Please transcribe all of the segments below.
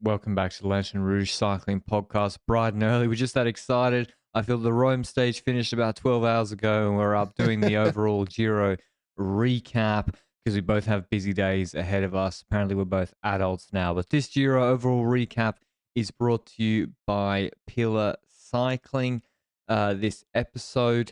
Welcome back to the Lanterne Rouge Cycling Podcast. Bright and early. We're just that excited. I feel the Rome stage finished about 12 hours ago, and we're up doing the overall Giro recap because we both have busy days ahead of us. Apparently, we're both adults now. But this Giro overall recap is brought to you by FirstCycling. This episode,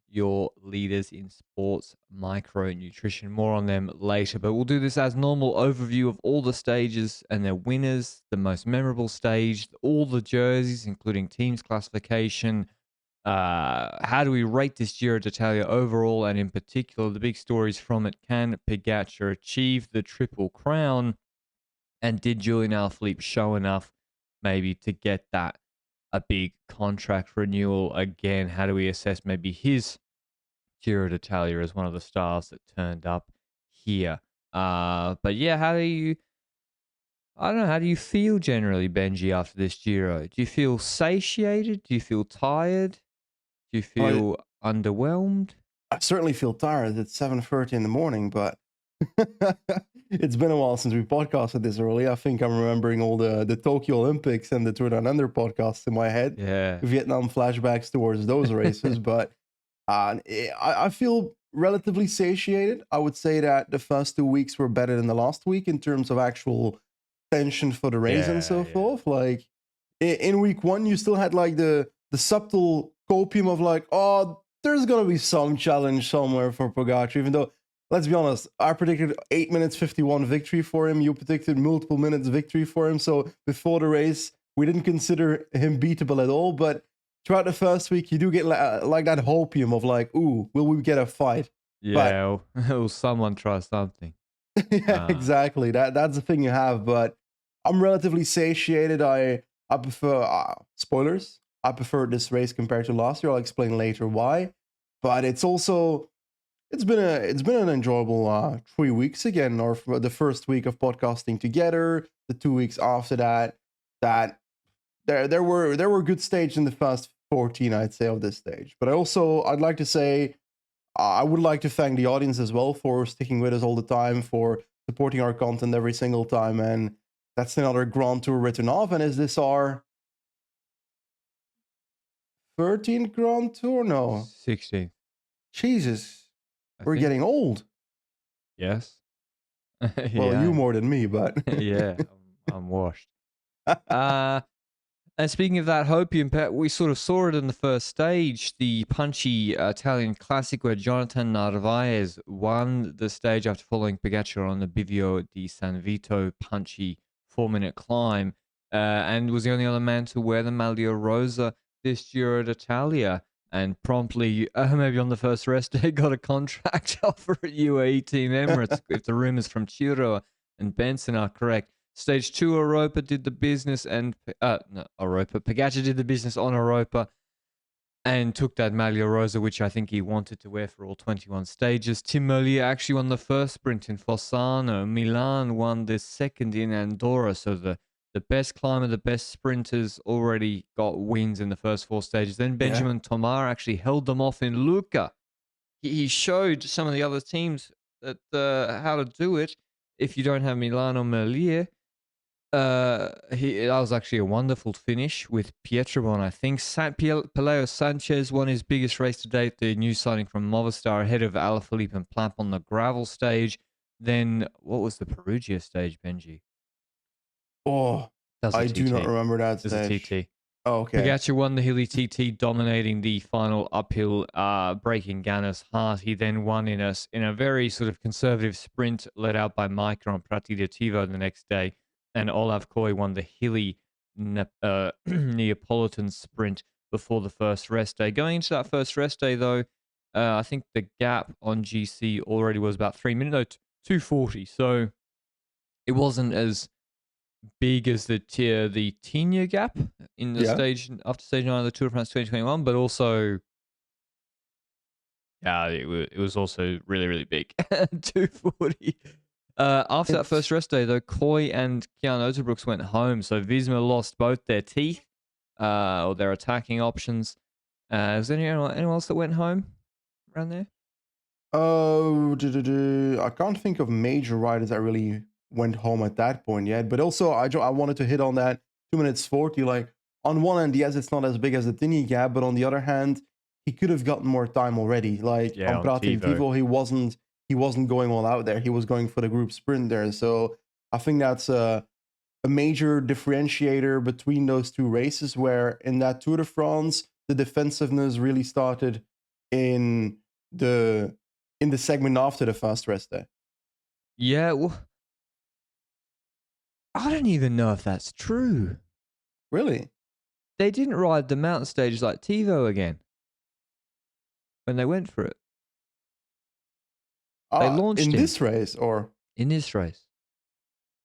your leaders in sports micronutrition. More on them later, but we'll do this as normal overview of all the stages and their winners, the most memorable stage, all the jerseys, including teams classification. How do we rate this Giro d'Italia overall, and in particular, the big stories from it? Can Pogacar achieve the Triple Crown? And did Julian Alaphilippe show enough maybe to get that a big contract renewal again? How do we assess maybe his Giro d'Italia as one of the stars that turned up here? But yeah, I don't know, how do you feel generally, Benji, after this Giro? Do you feel satiated? Do you feel tired? Do you feel underwhelmed? I certainly feel tired. It's 7:30 in the morning, but it's been a while since we podcasted this early. I think I'm remembering all the Tokyo Olympics and the Tour Down Under podcasts in my head. Yeah. Vietnam flashbacks towards those races, but I feel relatively satiated. I would say that the first 2 weeks were better than the last week in terms of actual tension for the race and so forth. Like in week 1, you still had like the subtle copium of like, oh, there's gonna be some challenge somewhere for Pogacar, even though, let's be honest, I predicted 8 minutes 51 victory for him. You predicted multiple minutes victory for him. So before the race, we didn't consider him beatable at all. But throughout the first week, you do get like that hopium of like, ooh, will we get a fight? Yeah, will someone try something? Yeah, exactly. That's the thing you have. But I'm relatively satiated. I prefer spoilers. I prefer this race compared to last year. I'll explain later why. But it's been an enjoyable 3 weeks again, or the first week of podcasting together. The 2 weeks after that, there were good stages in the first 14, I'd say, of this stage. But I'd like to say I would like to thank the audience as well for sticking with us all the time, for supporting our content every single time. And that's another Grand Tour written off. And is this our 13th Grand Tour? No, 16th. Jesus, we're getting old. Yes. Well, you more than me, but yeah, I'm washed. And speaking of that hopium, we sort of saw it in the first stage, the punchy Italian classic where Jonathan Narvaez won the stage after following Pogacar on the Bivio di San Vito punchy 4-minute climb, and was the only other man to wear the Maglia rosa this Giro d'Italia, and promptly, maybe on the first rest day, got a contract offer at UAE Team Emirates, if the rumors from Giro and Benson are correct. Stage 2, Europa did the business, and Pogacar did the business on Europa and took that Maglia Rosa, which I think he wanted to wear for all 21 stages. Tim Merlier actually won the first sprint in Fossano. Milan won the second in Andorra. So the best climber, the best sprinters already got wins in the first 4 stages. Then Benjamin Tomar actually held them off in Lucca. He showed some of the other teams that how to do it if you don't have Milan or Merlier. That was actually a wonderful finish with Pietrobon, I think. Peleo Sanchez won his biggest race to date, the new signing from Movistar, ahead of Alaphilippe and Plamp on the gravel stage. Then, what was the Perugia stage, Benji? Oh, I do not remember that stage. There's a TT. Oh, okay. Pogacar won the hilly TT, dominating the final uphill, breaking Ganna's heart. He then won in a very sort of conservative sprint led out by Micah on Prati di Tivo the next day. And Olav Koy won the hilly Neapolitan sprint before the first rest day. Going into that first rest day, though, I think the gap on GC already was about 3 minutes, 2:40. So it wasn't as big as the Tignes gap in the stage after stage 9 of the Tour de France 2021, but also, it was also really, really big. 2:40. After that first rest day, though, Koy and Kian Otterbrooks went home, so Visma lost both their teeth, or their attacking options. Is there anyone else that went home around there? I can't think of major riders that really went home at that point yet. But also, I wanted to hit on that 2 minutes 40. Like, on one hand, yes, it's not as big as the Tini gap, but on the other hand, he could have gotten more time already. Like, Yeah, on on Prati di TiVo. Tivo, he wasn't going all out there. He was going for the group sprint there. So I think that's a major differentiator between those two races, where in that Tour de France, the defensiveness really started in the segment after the fast rest day. Yeah, well, I don't even know if that's true. Really? They didn't ride the mountain stages like TiVo again when they went for it. They launched In him this race, or in this race.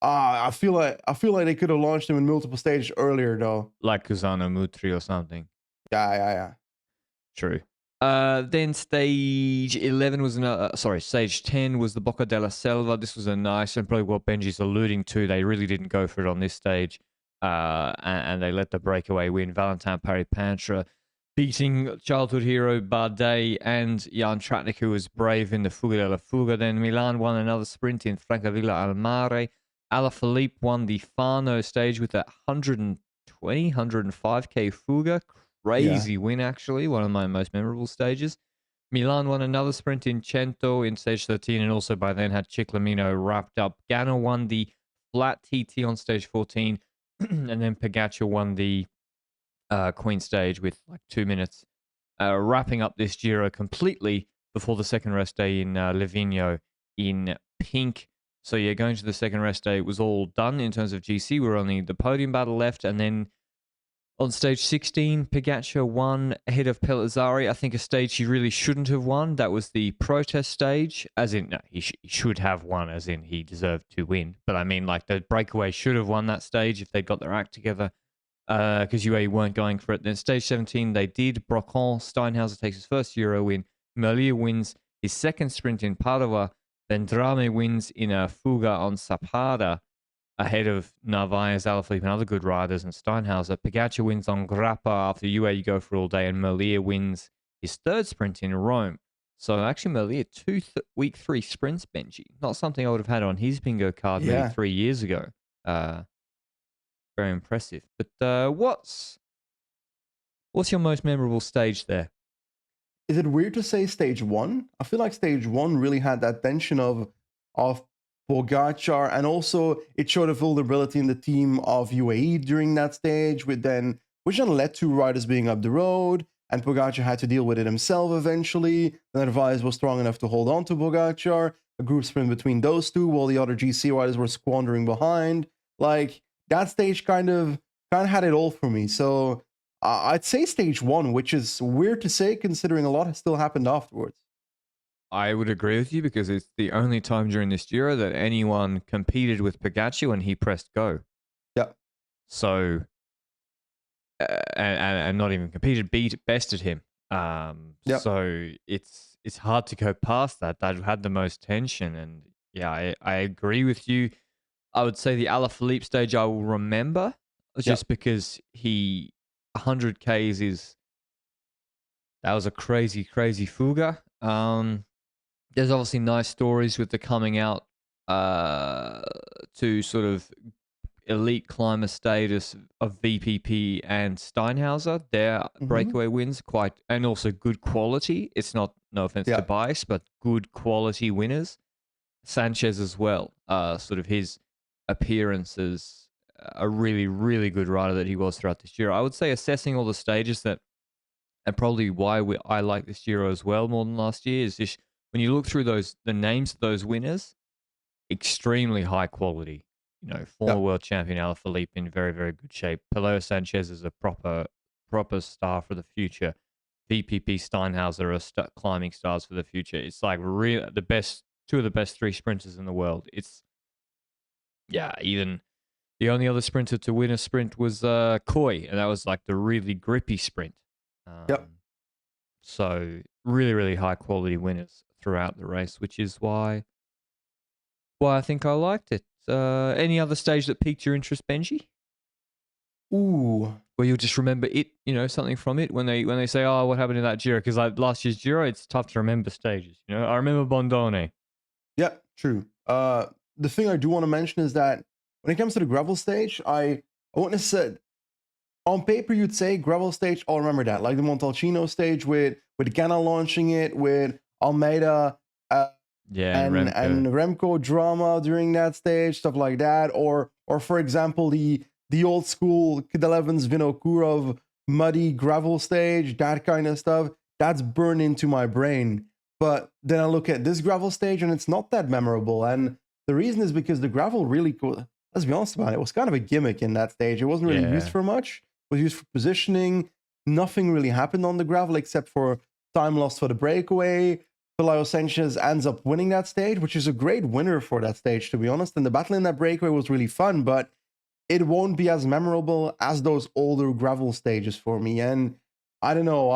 I feel like they could have launched him in multiple stages earlier, though. Like Cusano Mutri or something. Yeah. True. Then stage 11 was stage 10 was the Bocca della Selva. This was a nice, and probably what Benji's alluding to, they really didn't go for it on this stage. And they let the breakaway win. Valentin Paris-Pantra beating childhood hero Bardet and Jan Tratnik, who was brave in the Fuga della Fuga. Then Milan won another sprint in Francavilla al Mare. Alaphilippe won the Fano stage with a 105k Fuga. Crazy win, actually. One of my most memorable stages. Milan won another sprint in Cento in stage 13, and also by then had Ciclamino wrapped up. Ganna won the flat TT on stage 14, and then Pogacar won the Queen stage with like 2 minutes, wrapping up this Giro completely before the second rest day in Livigno in pink. So yeah, going to the second rest day, it was all done in terms of GC. We're only the podium battle left, and then on stage 16, Pogacar won ahead of Pellizzari. I think a stage he really shouldn't have won. That was the protest stage. As in, no, he should have won, as in he deserved to win. But I mean, like, the breakaway should have won that stage if they'd got their act together, because UAE weren't going for it. Then stage 17, they did. Brocon, Steinhauser takes his first Euro win. Merlier wins his second sprint in Padova. Then Drame wins in a Fuga on Sappada, ahead of Narvaez, Alaphilippe, and other good riders, and Steinhauser. Pogacar wins on Grappa after UAE go for all day, and Merlier wins his third sprint in Rome. So actually, Merlier, week 3 sprints, Benji. Not something I would have had on his bingo card maybe 3 years ago. Very impressive. But what's your most memorable stage there? Is it weird to say stage 1? I feel like stage 1 really had that tension of Pogacar, and also it showed a vulnerability in the team of UAE during that stage, which then led to riders being up the road, and Pogacar had to deal with it himself eventually. Then Narvaez was strong enough to hold on to Pogacar, a group sprint between those two, while the other GC riders were squandering behind. Like, that stage kind of had it all for me. So I'd say stage 1, which is weird to say considering a lot has still happened afterwards. I would agree with you, because it's the only time during this Giro that anyone competed with Pogacar when he pressed go. Yeah. So, and not even competed, bested him. So it's hard to go past that. That had the most tension, and yeah, I agree with you. I would say the Alaphilippe stage I will remember, just because 100 Ks that was a crazy Fuga. There's obviously nice stories with the coming out to sort of elite climber status of VPP and Steinhauser. Their breakaway wins and also good quality. It's not, no offense to bias, but good quality winners. Sanchez as well. Sort of his appearances, a really, really good rider that he was throughout this year. I would say, assessing all the stages, that, and probably why I like this Giro as well more than last year, is just when you look through the names of those winners, extremely high quality. You know, former world champion Alaphilippe in very, very good shape. Peleo Sanchez is a proper star for the future. VPP Steinhauser are climbing stars for the future. It's like two of the best 3 sprinters in the world. It's, even the only other sprinter to win a sprint was Coy, and that was like the really grippy sprint. So really, really high quality winners throughout the race, which is why I think I liked it. Any other stage that piqued your interest, Benji? Ooh. Where you'll just remember it, something from it when they say, oh, what happened in that Giro? Because like last year's Giro, it's tough to remember stages. I remember Bondone. Yeah, true. the thing I do want to mention is that when it comes to the gravel stage, I wouldn't have said on paper you'd say gravel stage. I'll remember that, like the Montalcino stage with Ganna launching it, with Almeida Yeah, and and Remco. Remco drama during that stage, stuff like that, or for example the old school Cadel Evans Vinokurov muddy gravel stage, that kind of stuff. That's burned into my brain. But then I look at this gravel stage and it's not that memorable. And the reason is because the gravel really, let's be honest about it, was kind of a gimmick in that stage. It wasn't really used Yeah. for much. It was used for positioning. Nothing really happened on the gravel except for time lost for the breakaway. Pelayo Sanchez ends up winning that stage, which is a great winner for that stage, to be honest. And the battle in that breakaway was really fun, but it won't be as memorable as those older gravel stages for me. And I don't know,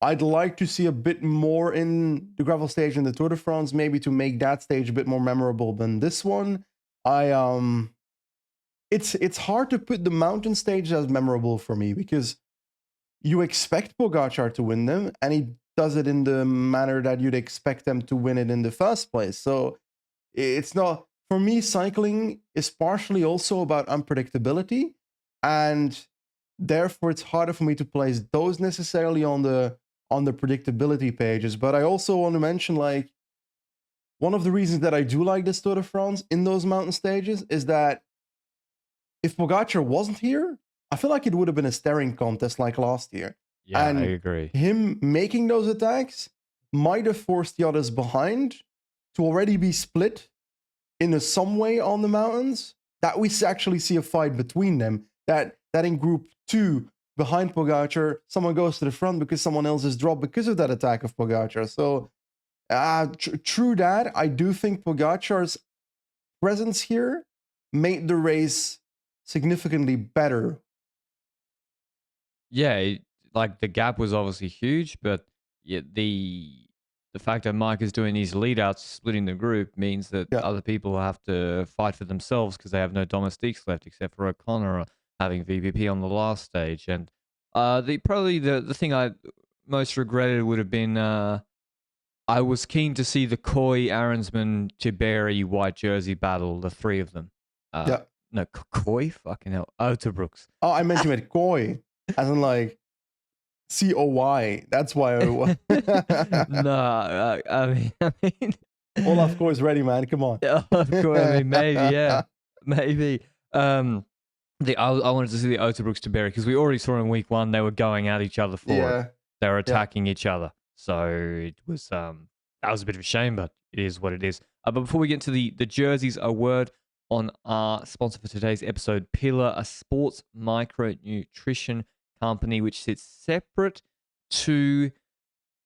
I'd like to see a bit more in the gravel stage in the Tour de France, maybe to make that stage a bit more memorable than this one. It's hard to put the mountain stage as memorable for me because you expect Pogacar to win them, and he does it in the manner that you'd expect them to win it in the first place. So it's not, for me, cycling is partially also about unpredictability, and therefore it's harder for me to place those necessarily on the predictability pages. But I also want to mention, like, one of the reasons that I do like this Tour de France in those mountain stages is that if Pogacar wasn't here, I feel like it would have been a staring contest like last year. Yeah, I And agree. him making those attacks might have forced the others behind to already be split in some way on the mountains, that we actually see a fight between them. That in group 2, behind Pogacar, someone goes to the front because someone else is dropped because of that attack of Pogacar. So, true that, I do think Pogacar's presence here made the race significantly better. Yeah, like the gap was obviously huge, but the fact that Mike is doing these lead outs, splitting the group, means that Yeah. other people have to fight for themselves because they have no domestiques left except for O'Connor having VPP on the last stage. And the thing I most regretted would have been I was keen to see the Coy, Aronsman, Tiberi white jersey battle, the three of them. Yeah. No, Coy? Fucking hell. Outerbrooks. Oh, I meant you meant Coy, as in like COY. That's why I was. No, I mean, Olaf Coy's ready, man. Come on. of course, I mean, maybe, yeah, maybe. I wanted to see the Outerbrooks to Berry because we already saw in week 1 they were going at each other for it. They were attacking each other, so it was that was a bit of a shame, but it is what it is. But before we get into the jerseys, a word on our sponsor for today's episode, Pillar, a sports micronutrition company which sits separate to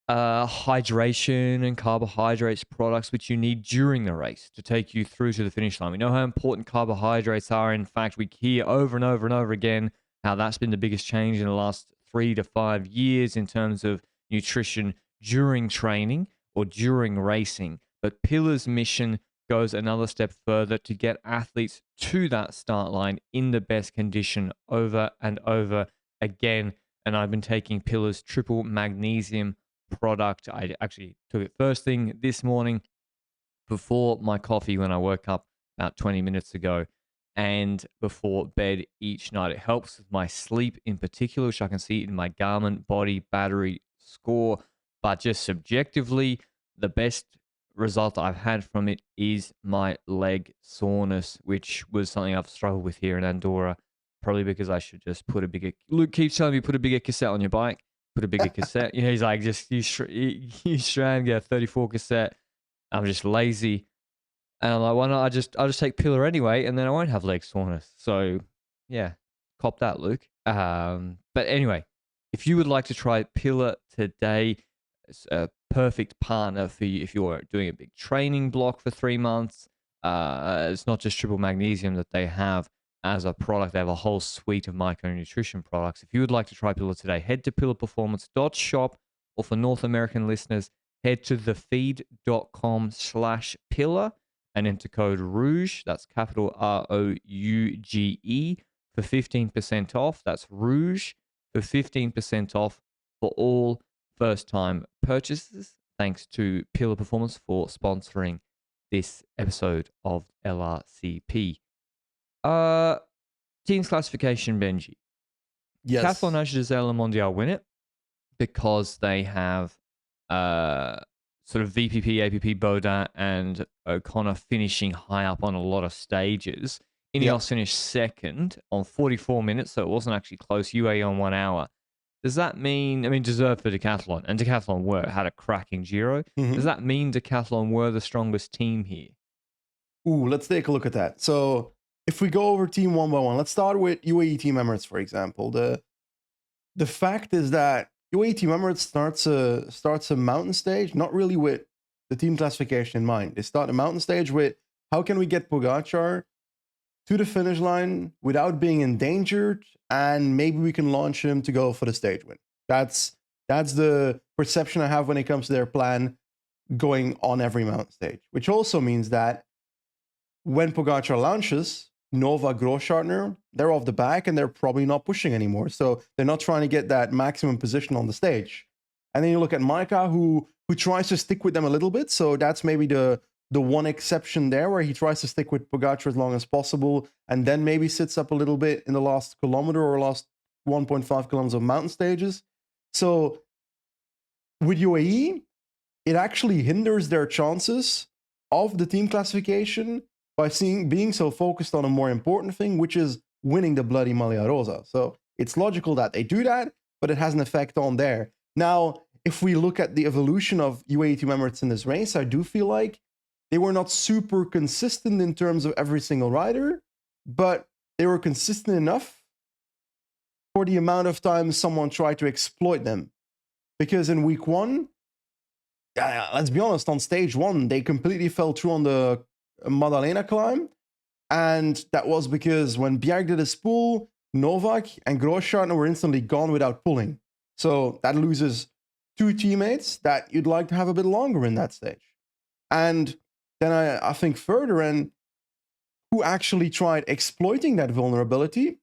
hydration and carbohydrates products which you need during the race to take you through to the finish line. We know how important carbohydrates are. In fact, we hear over and over and over again how that's been the biggest change in the last 3 to 5 years in terms of nutrition during training or during racing. But Pillar's mission goes another step further to get athletes to that start line in the best condition over and over again. And I've been taking Pillar's triple magnesium product. I actually took it first thing this morning before my coffee when I woke up about 20 minutes ago, and before bed each night. It helps with my sleep in particular, which I can see in my Garmin body battery score. But just subjectively, the best result I've had from it is my leg soreness, which was something I've struggled with here in Andorra. Probably because I should just put a bigger. Luke keeps telling me put a bigger cassette on your bike. Put a bigger cassette. You know, he's like, just use Strand, get a 34 cassette. I'm just lazy. And I'm like, why not? I'll just take Pillar anyway, and then I won't have leg soreness. So, yeah, cop that, Luke. But anyway, if you would like to try Pillar today, it's a perfect partner for you if you're doing a big training block for 3 months. It's not just triple magnesium that they have as a product. They have a whole suite of micronutrition products. If you would like to try Pillar today, head to pillarperformance.shop, or for North American listeners, head to thefeed.com/pillar and enter code ROUGE, that's capital ROUGE, for 15% off. That's ROUGE for 15% off for all first-time purchases. Thanks to Pillar Performance for sponsoring this episode of LRCP. Team's classification, Benji. Yes. Decathlon National Mondial win it because they have sort of VPP, APP, Baudin, and O'Connor finishing high up on a lot of stages. Ineos finished second on 44 minutes, so it wasn't actually close. UAE on 1 hour. Does that mean, deserved for Decathlon, and Decathlon had a cracking Giro. Does that mean Decathlon were the strongest team here? Ooh, let's take a look at that. So if we go over team one by one, let's start with UAE Team Emirates, for example. The fact is that UAE Team Emirates starts a mountain stage, not really with the team classification in mind. They start a mountain stage with how can we get Pogacar to the finish line without being endangered, and maybe we can launch him to go for the stage win. That's the perception I have when it comes to their plan going on every mountain stage, which also means that when Pogacar launches, Nova, Grosschartner, they're off the back and they're probably not pushing anymore. So they're not trying to get that maximum position on the stage. And then you look at Maika, who tries to stick with them a little bit. So that's maybe the one exception there, where he tries to stick with Pogacar as long as possible and then maybe sits up a little bit in the last kilometer or last 1.5 kilometers of mountain stages. So with UAE, it actually hinders their chances of the team classification by being so focused on a more important thing, which is winning the bloody Maglia Rosa. So it's logical that they do that, but it has an effect on there. Now, if we look at the evolution of UAE Team Emirates in this race, I do feel like they were not super consistent in terms of every single rider, but they were consistent enough for the amount of times someone tried to exploit them. Because in week one, let's be honest, on stage one, they completely fell through on the Maddalena climb, and that was because when Bjerg did his pull, Novak and Grosschartner were instantly gone without pulling. So that loses two teammates that you'd like to have a bit longer in that stage. And then I think further, and who actually tried exploiting that vulnerability?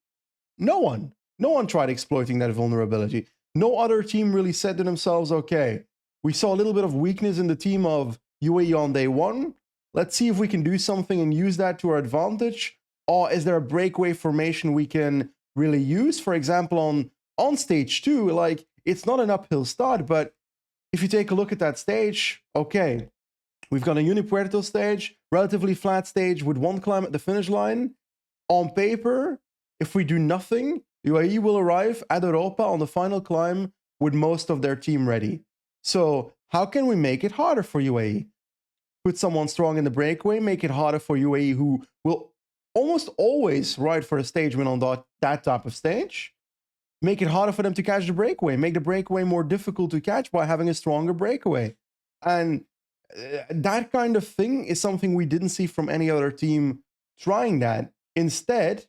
No one. No one tried exploiting that vulnerability. No other team really said to themselves, okay, we saw a little bit of weakness in the team of UAE on day one. Let's see if we can do something and use that to our advantage. Or is there a breakaway formation we can really use? For example, on stage two, like, it's not an uphill start, but if you take a look at that stage, okay, we've got a Unipuerto stage, relatively flat stage with one climb at the finish line. On paper, if we do nothing, UAE will arrive at Europa on the final climb with most of their team ready. So how can we make it harder for UAE? Put someone strong in the breakaway, make it harder for UAE, who will almost always ride for a stage win on that type of stage. Make it harder for them to catch the breakaway. Make the breakaway more difficult to catch by having a stronger breakaway. And that kind of thing is something we didn't see from any other team trying that. Instead,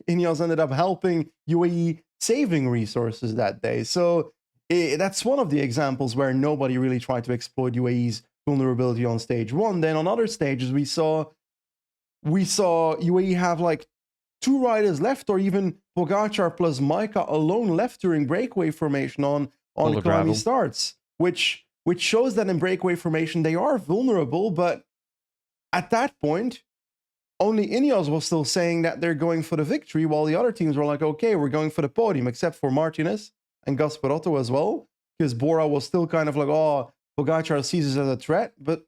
Ineos ended up helping UAE saving resources that day. So that's one of the examples where nobody really tried to exploit UAE's vulnerability on stage one. Then on other stages, we saw UAE have like two riders left, or even Pogacar plus Maika alone left during breakaway formation on climby starts, which shows that in breakaway formation they are vulnerable. But at that point, only Ineos was still saying that they're going for the victory, while the other teams were like, okay, we're going for the podium, except for Martinez and Gasparotto as well, because Bora was still kind of like, oh, Pogacar sees us as a threat. But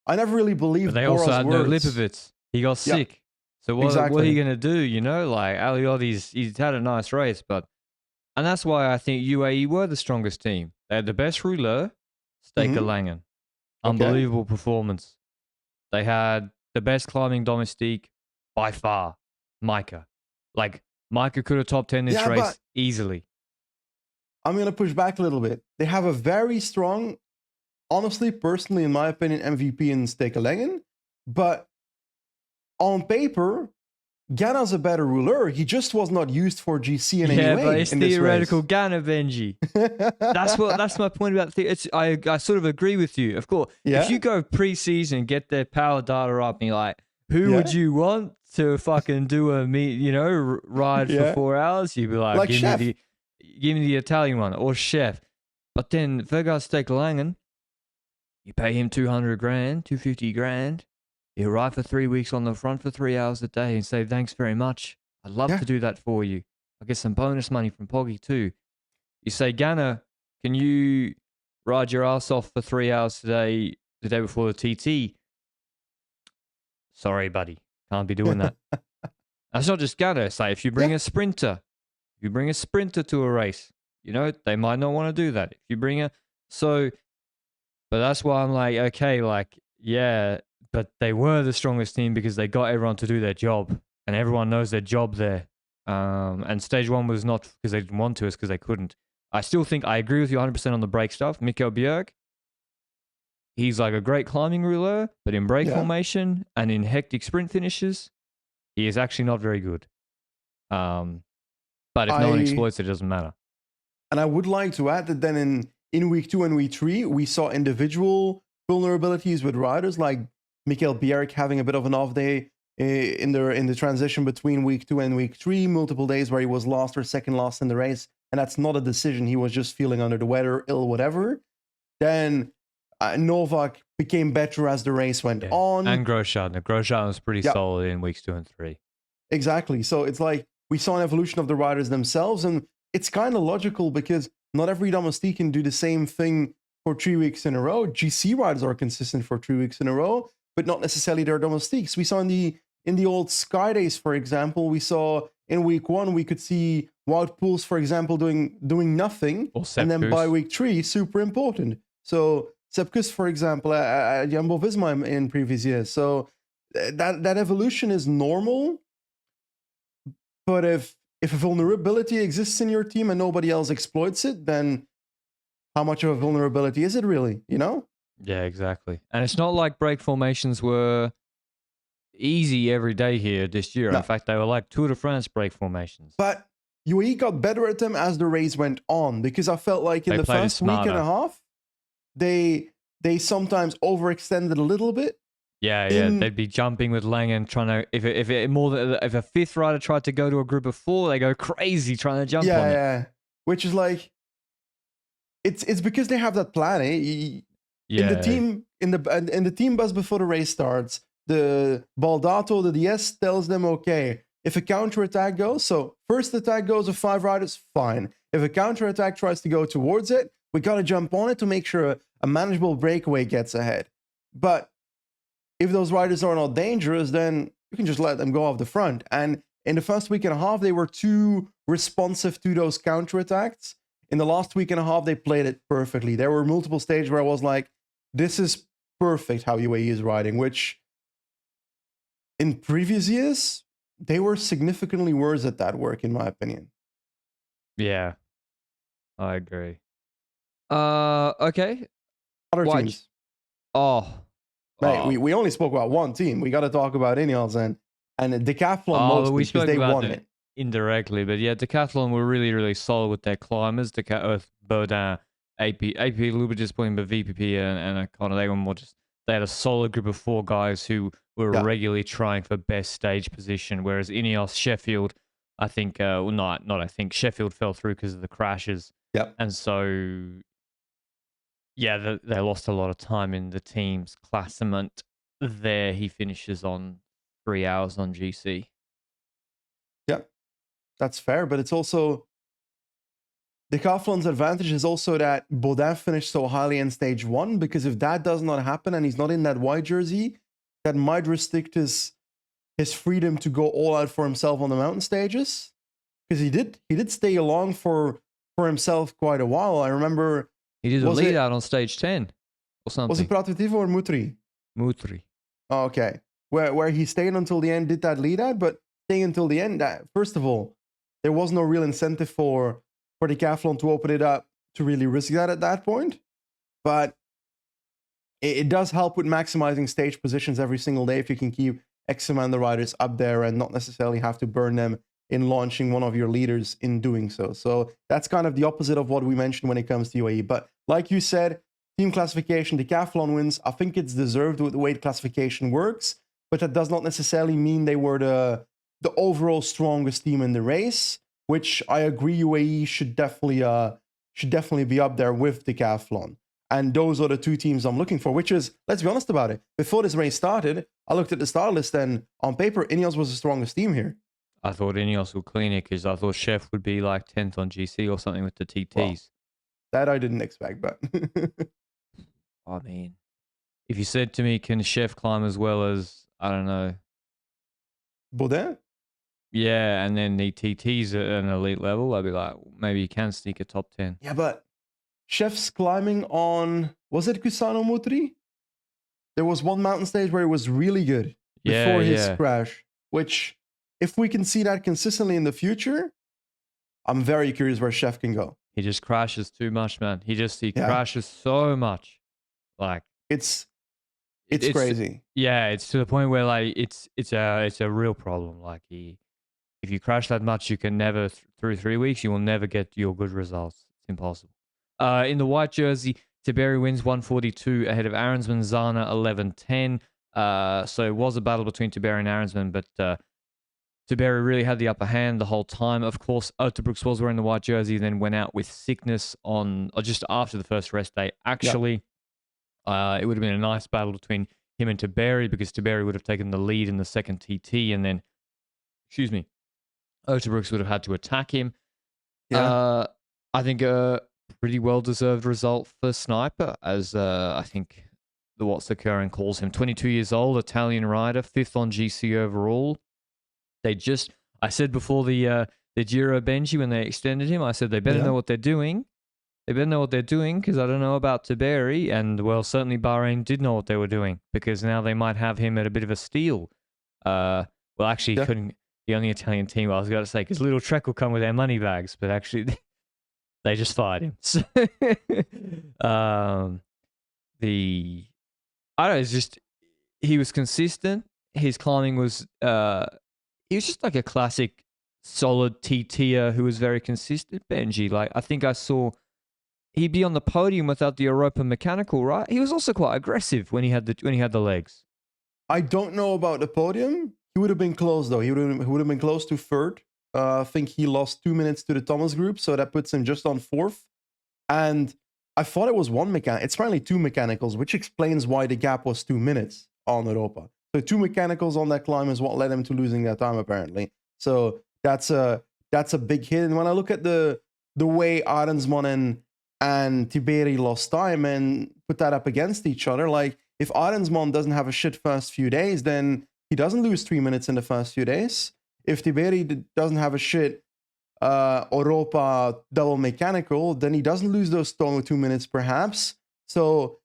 I never really believed But they Bora's also had words. no Lipovitz. He got sick. So what are you going to do? You know, like Aliotti's, he's had a nice race, and that's why I think UAE were the strongest team. They had the best rouleur, Staker Langen. Unbelievable performance. They had the best climbing domestique by far, Maika. Like, Maika could have top 10 this race easily. I'm going to push back a little bit. They have a very strong, honestly, personally, in my opinion, MVP in Staker Langen. But on paper, Ganna's a better rouleur. He just was not used for GC in any way. Yeah, but it's theoretical Ganna, Benji. That's my point about I sort of agree with you. Of course, if you go pre-season, get their power data up, and you're like, who would you want to fucking do a ride for 4 hours? You'd be like give me the Italian one, or Chef. But then Vegas Staker Langen, you pay him 200 grand, 250 grand. You ride for 3 weeks on the front for 3 hours a day and say, thanks very much. I'd love Yeah. to do that for you. I get some bonus money from Poggy too. You say, Ganna, can you ride your ass off for 3 hours today, the day before the TT? Sorry, buddy. Can't be doing that. That's not just Ganna. It's like if you bring a sprinter, to a race, they might not want to do that. If you bring but that's why I'm like, okay, like, yeah, but they were the strongest team because they got everyone to do their job and everyone knows their job there. And stage 1 was not because they didn't want to, it's because they couldn't. I still think I agree with you 100% on the break stuff. Mikkel Bjerg, he's like a great climbing rouleur, but in break formation and in hectic sprint finishes, he is actually not very good. But if no one exploits it, it doesn't matter. And I would like to add that then in week 2 and week 3, we saw individual vulnerabilities with riders like Mikkel Bjerg having a bit of an off day in the transition between week 2 and week 3, multiple days where he was last or second last in the race. And that's not a decision. He was just feeling under the weather, ill, whatever. Then Novak became better as the race went on. And Grosjean. Grosjean was pretty solid in weeks 2 and 3. Exactly. So it's like we saw an evolution of the riders themselves. And it's kind of logical because not every domestique can do the same thing for 3 weeks in a row. GC riders are consistent for 3 weeks in a row, but not necessarily their domestiques. We saw in the old Sky Days, for example, we saw in week 1, we could see Wout Poels, for example, doing nothing. And then by week 3, super important. So Sepp Kuss, for example, at Jumbo-Visma in previous years. So that evolution is normal. But if a vulnerability exists in your team and nobody else exploits it, then how much of a vulnerability is it really, Yeah, exactly. And it's not like break formations were easy every day here this year. No. In fact, they were like Tour de France break formations. But UAE got better at them as the race went on, because I felt like in the first week and a half, they sometimes overextended a little bit. Yeah, they'd be jumping with Langen trying to. If a fifth rider tried to go to a group of 4, they go crazy trying to jump on it. Yeah, which is like, it's because they have that plan. In the team bus before the race starts, the Baldato, the DS tells them, okay, if a counterattack goes, so first attack goes with 5 riders, fine. If a counterattack tries to go towards it, we got to jump on it to make sure a manageable breakaway gets ahead. But if those riders are not dangerous, then you can just let them go off the front. And in the first week and a half, they were too responsive to those counterattacks. In the last week and a half, they played it perfectly. There were multiple stages where I was like, this is perfect how UAE is riding, which in previous years, they were significantly worse at that work, in my opinion. Yeah, I agree. Okay. Other teams. Mate, we only spoke about one team. We got to talk about Ineos and Decathlon mostly because they won it. Indirectly, but yeah, Decathlon were really, really solid with their climbers. Baudin, AP a little bit disappointing, but VPP and O'Connor, they had a solid group of 4 guys who were regularly trying for best stage position, whereas Ineos, Sheffield, I think, Sheffield fell through because of the crashes. Yep. And so, yeah, they lost a lot of time in the team's classement there. He finishes on 3 hours on GC. Yeah, that's fair, but it's also Decathlon's advantage is also that Baudin finished so highly in stage 1, because if that does not happen and he's not in that white jersey, that might restrict his freedom to go all out for himself on the mountain stages. Because he did stay along for himself quite a while. I remember he did a lead out on stage 10 or something. Was it Pratvitivo or Mutri? Mutri. Oh, okay. Where he stayed until the end, did that lead out, but staying until the end, first of all, there was no real incentive for Decathlon to open it up to really risk that at that point. But it does help with maximizing stage positions every single day if you can keep X amount of riders up there and not necessarily have to burn them in launching one of your leaders in doing so. So that's kind of the opposite of what we mentioned when it comes to UAE. But like you said, team classification, Decathlon wins. I think it's deserved with the way classification works, but that does not necessarily mean they were the overall strongest team in the race, which I agree UAE should definitely be up there with Decathlon. And those are the two teams I'm looking for, which is, let's be honest about it. Before this race started, I looked at the start list, and on paper, Ineos was the strongest team here. I thought Ineos would clean it because I thought Chef would be like 10th on GC or something with the TTs. Well, that I didn't expect, but I mean, if you said to me, can Chef climb as well as, I don't know, Baudin? yeah, and then the TTs at an elite level, I'd be like, maybe you can sneak a top 10. Yeah, but Chef's climbing on, was it Cusano Mutri? There was one mountain stage where it was really good before his crash, which if we can see that consistently in the future, I'm very curious where Chef can go. He just crashes too much, man. He crashes so much. Like it's crazy. Yeah, it's to the point where like it's a real problem. Like if you crash that much, you can never through 3 weeks you will never get your good results. It's impossible. In the white jersey, Tiberi wins 142 ahead of Arensman, Zana 11:10. So it was a battle between Tiberi and Arensman, but Tiberi really had the upper hand the whole time. Of course, Uterbrooks was wearing the white jersey, then went out with sickness on just after the first rest day. Actually, it would have been a nice battle between him and Tiberi because Tiberi would have taken the lead in the second TT, and then, Uterbrooks would have had to attack him. Yeah. I think a pretty well-deserved result for Sniper, as I think the What's the Current calls him. 22 years old, Italian rider, 5th on GC overall. I said before the Giro Benji, when they extended him, I said they better know what they're doing. They better know what they're doing because I don't know about Tiberi, and well, certainly Bahrain did know what they were doing because now they might have him at a bit of a steal. Well, actually, couldn't the only Italian team I was going to say because Little Trek will come with their money bags, but actually they just fired him. So, I don't know. It's just he was consistent. His climbing was he was just like a classic solid TTer who was very consistent. Benji, like I think I saw he'd be on the podium without the Europa mechanical, right? He was also quite aggressive when he had the legs. I don't know about the podium. He would have been close though. He would have been close to third. I think he lost 2 minutes to the Thomas group, so that puts him just on fourth. And I thought it was one mechanic. It's apparently 2 mechanicals, which explains why the gap was 2 minutes on Europa. So 2 mechanicals on that climb is what led him to losing that time, apparently. So that's a big hit. And when I look at the way Arensman and Tiberi lost time and put that up against each other, like if Arensman doesn't have a shit first few days, then he doesn't lose 3 minutes in the first few days. If Tiberi doesn't have a shit Europa double mechanical, then he doesn't lose those 2 minutes perhaps. So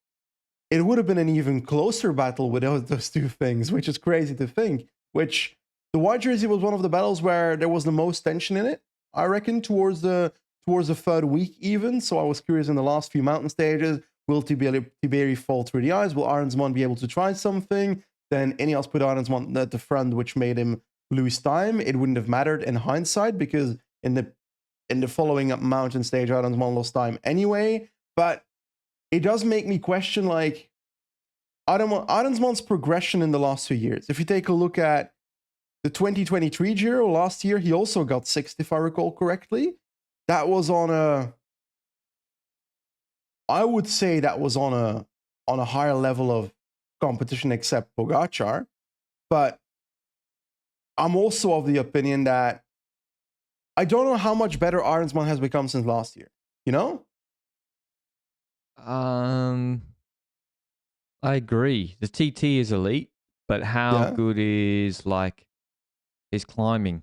it would have been an even closer battle without those two things, which is crazy to think. Which the white jersey was one of the battles where there was the most tension in it, I reckon, towards the third week even. So I was curious in the last few mountain stages, will Tiberi fall through the ice? Will Arensman be able to try something? Then Ineos put Arensman at the front, which made him lose time. It wouldn't have mattered in hindsight because in the following mountain stage, Arensman lost time anyway. But it does make me question, like, Arensman's progression in the last 2 years. If you take a look at the 2023 Giro last year, he also got 6th, if I recall correctly. That was I would say that was on a higher level of competition except Pogacar. But I'm also of the opinion that I don't know how much better Arensman has become since last year. You know? I agree. The TT is elite, but how good is like his climbing?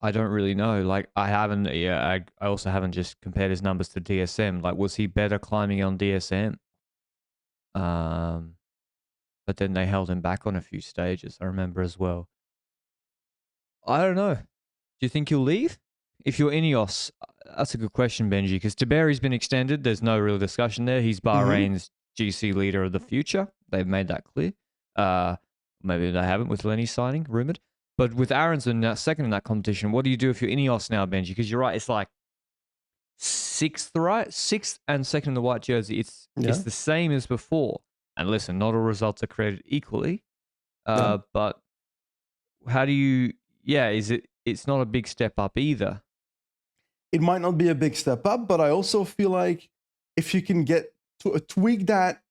I don't really know. Like I haven't. Yeah, I also haven't just compared his numbers to DSM. Like, was he better climbing on DSM? But then they held him back on a few stages. I remember as well. I don't know. Do you think he'll leave? If you're Ineos, that's a good question, Benji, because Tiberi's been extended. There's no real discussion there. He's Bahrain's GC leader of the future. They've made that clear. Maybe they haven't with Lenny signing, rumored. But with Arensman second in that competition, what do you do if you're Ineos now, Benji? Because you're right, it's like 6th, right? 6th and second in the white jersey. It's the same as before. And listen, not all results are created equally. But how do you... Yeah, it's not a big step up either. It might not be a big step up, but I also feel like if you can get tweak that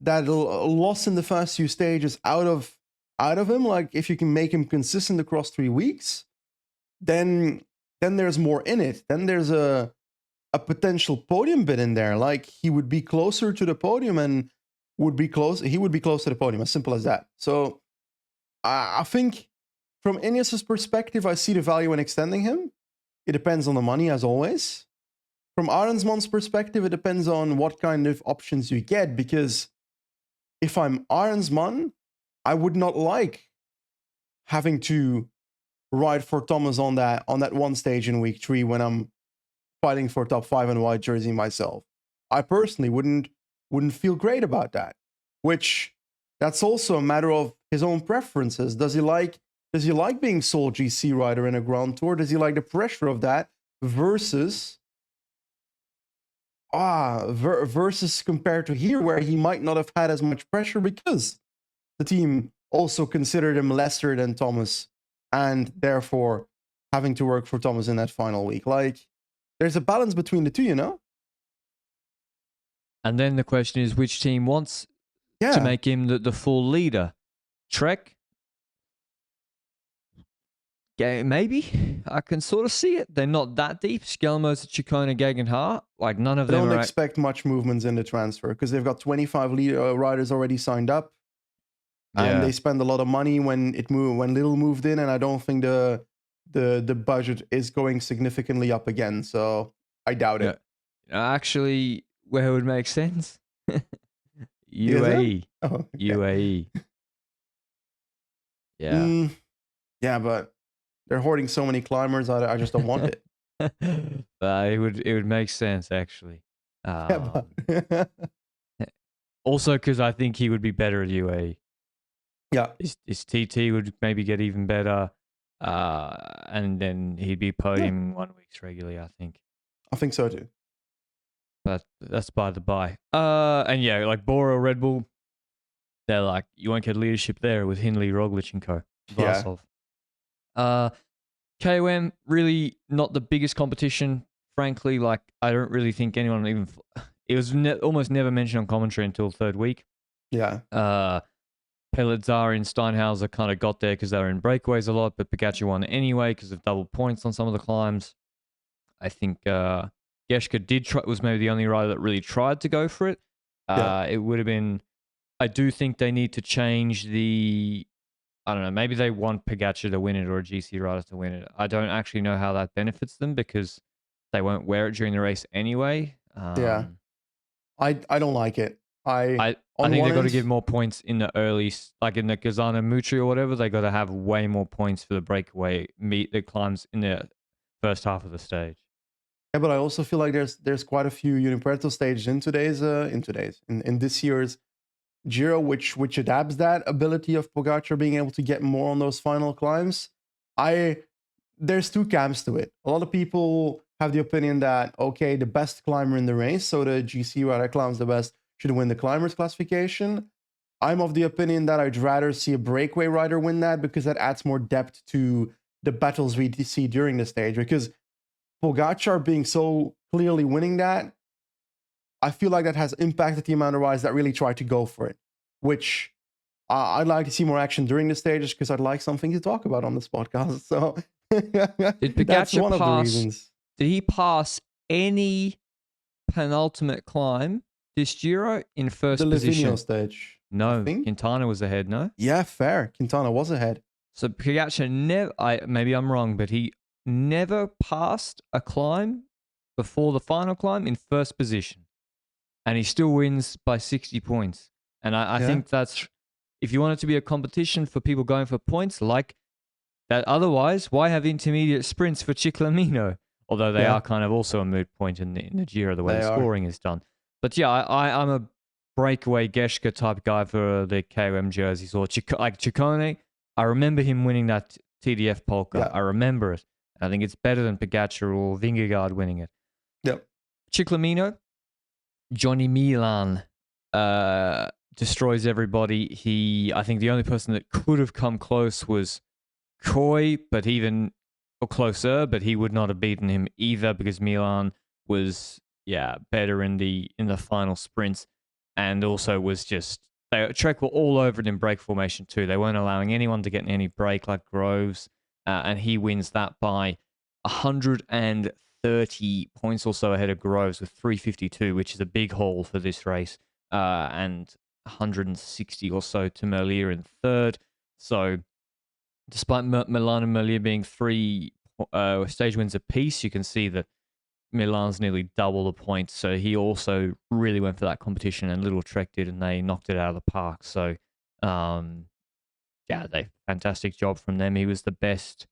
loss in the first few stages out of him. Like if you can make him consistent across 3 weeks, then there's more in it. Then there's a potential podium bid in there. Like he would be closer to the podium and he would be close to the podium, as simple as that. So I think from Ineos's perspective, I see the value in extending him. It depends on the money, as always. From Arensman's perspective, it depends on what kind of options you get, because if I'm Arensman, I would not like having to ride for Thomas on that one stage in week 3 when I'm fighting for top 5 and white jersey myself. I personally wouldn't feel great about that. Which that's also a matter of his own preferences. Does he like being sole GC rider in a Grand Tour? Does he like the pressure of that versus compared to here, where he might not have had as much pressure because the team also considered him lesser than Thomas and therefore having to work for Thomas in that final week? Like, there's a balance between the two, you know? And then the question is, which team wants to make him the full leader? Trek? Yeah, maybe. I can sort of see it. They're not that deep. Skelmos, Ciccone, Gegenhardt, like none of them I don't expect much movements in the transfer because they've got 25 riders already signed up. And they spend a lot of money when Little moved in, and I don't think the budget is going significantly up again. So I doubt it. Actually, where it would make sense? UAE. Oh, okay. UAE. Yeah. Yeah, but they're hoarding so many climbers. I just don't want it. It would make sense, actually. Also, because I think he would be better at UAE. Yeah. His TT would maybe get even better. And then he'd be podiuming 1 weeks regularly, I think. I think so too. But that's by the by. And yeah, like Bora or Red Bull, they're like, you won't get leadership there with Hindley, Roglic, and co. Vlasov. KOM, really not the biggest competition, frankly. Like, I don't really think anyone even... It was almost never mentioned on commentary until third week. Yeah. Pelizzari and Steinhauser kind of got there because they were in breakaways a lot, but Pogacar won anyway because of double points on some of the climbs. I think Geschke was maybe the only rider that really tried to go for it. It would have been... I do think they need to change the... I don't know, maybe they want Pogacar to win it or a GC rider to win it. I don't actually know how that benefits them because they won't wear it during the race anyway. I don't like it. I think they've got to give more points in the early, like in the Gazana Mutri or whatever. They got to have way more points for the breakaway meet that climbs in the first half of the stage. Yeah, but I also feel like there's quite a few Unipuerto stages in this year's Giro, which adapts that ability of Pogacar being able to get more on those final climbs. There's two camps to it. A lot of people have the opinion that, okay, the best climber in the race, so the GC rider climbs the best, should win the climbers classification. I'm of the opinion that I'd rather see a breakaway rider win that because that adds more depth to the battles we see during the stage. Because Pogacar being so clearly winning that, I feel like that has impacted the amount of riders that really try to go for it, which I'd like to see more action during the stages because I'd like something to talk about on this podcast. So that's one of the reasons. Did he pass any penultimate climb this Giro in first position? The Livigno stage. No, Quintana was ahead, no? Yeah, fair. Quintana was ahead. So Pogacar never, maybe I'm wrong, but he never passed a climb before the final climb in first position. And he still wins by 60 points. And I think that's, if you want it to be a competition for people going for points like that, otherwise, why have intermediate sprints for Ciclamino? Although they are kind of also a moot point in the Giro, the way the scoring is done. But yeah, I'm a breakaway Geschke type guy for the KOM jerseys. Or like Ciccone, I remember him winning that TDF Polka. Yeah. I remember it. I think it's better than Pogacar or Vingegaard winning it. Yep. Ciclamino, Johnny Milan destroys everybody. I think the only person that could have come close was Coy, but even or closer, but he would not have beaten him either because Milan was better in the final sprints, and also was just Trek were all over it in break formation too. They weren't allowing anyone to get any break like Groves, and he wins that by 130 points or so ahead of Groves with 352, which is a big haul for this race, and 160 or so to Merlier in third. So despite Milan and Merlier being 3 stage wins apiece, you can see that Milan's nearly double the points. So he also really went for that competition, and little Trek did, and they knocked it out of the park. So, fantastic job from them. He was the best.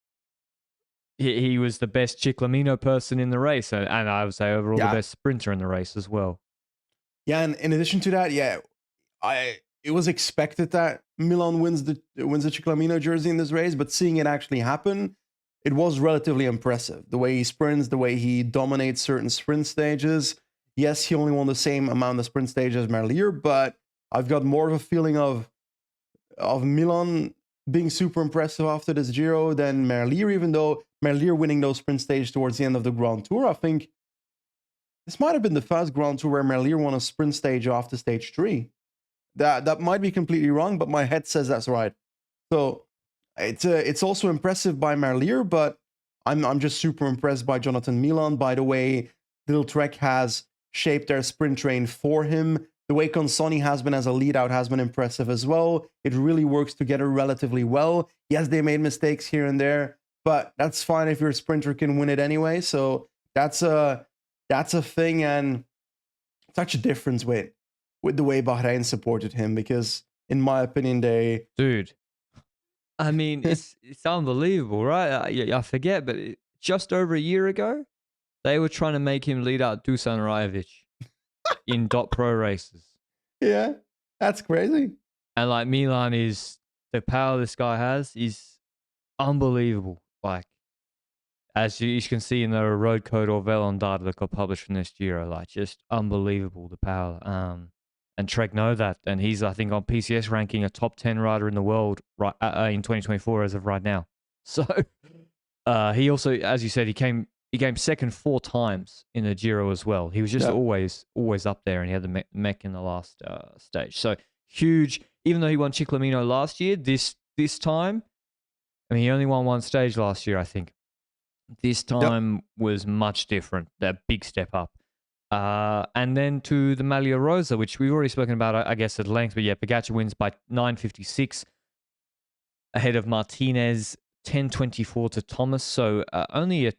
He was the best Ciclamino person in the race, and I would say overall the best sprinter in the race as well. Yeah, and in addition to that, it was expected that Milan wins the Ciclamino jersey in this race, but seeing it actually happen, it was relatively impressive. The way he sprints, the way he dominates certain sprint stages. Yes, he only won the same amount of sprint stages as Merlier, but I've got more of a feeling of Milan being super impressive after this Giro than Merlier, even though Merlier winning those sprint stages towards the end of the Grand Tour. I think this might have been the first Grand Tour where Merlier won a sprint stage after stage 3. That might be completely wrong, but my head says that's right. So it's also impressive by Merlier, but I'm just super impressed by Jonathan Milan, by the way Little Trek has shaped their sprint train for him. The way Consoni has been as a lead out has been impressive as well. It really works together relatively well. Yes, they made mistakes here and there, but that's fine if your sprinter can win it anyway. So that's a thing, and such a difference with the way Bahrain supported him, because in my opinion, dude, I mean, it's unbelievable, right? I forget, but just over a year ago, they were trying to make him lead out Dusan Rajovic in .pro races. Yeah, that's crazy. And like Milan is, the power this guy has is unbelievable. Like, as you can see in the road code or Velon data that got published from this Giro, like just unbelievable the power. And Trek know that, and he's, I think, on PCS ranking a top 10 rider in the world right in 2024 as of right now. So he also, as you said, he came second 4 times in the Giro as well. He was just always up there, and he had the mech in the last stage. So huge. Even though he won Ciclamino last year, this time, I mean, he only won 1 stage last year, I think. This time was much different. That big step up. And then to the Maglia Rosa, which we've already spoken about, I guess, at length. But yeah, Pogacar wins by 9:56 ahead of Martinez, 10:24 to Thomas. So only a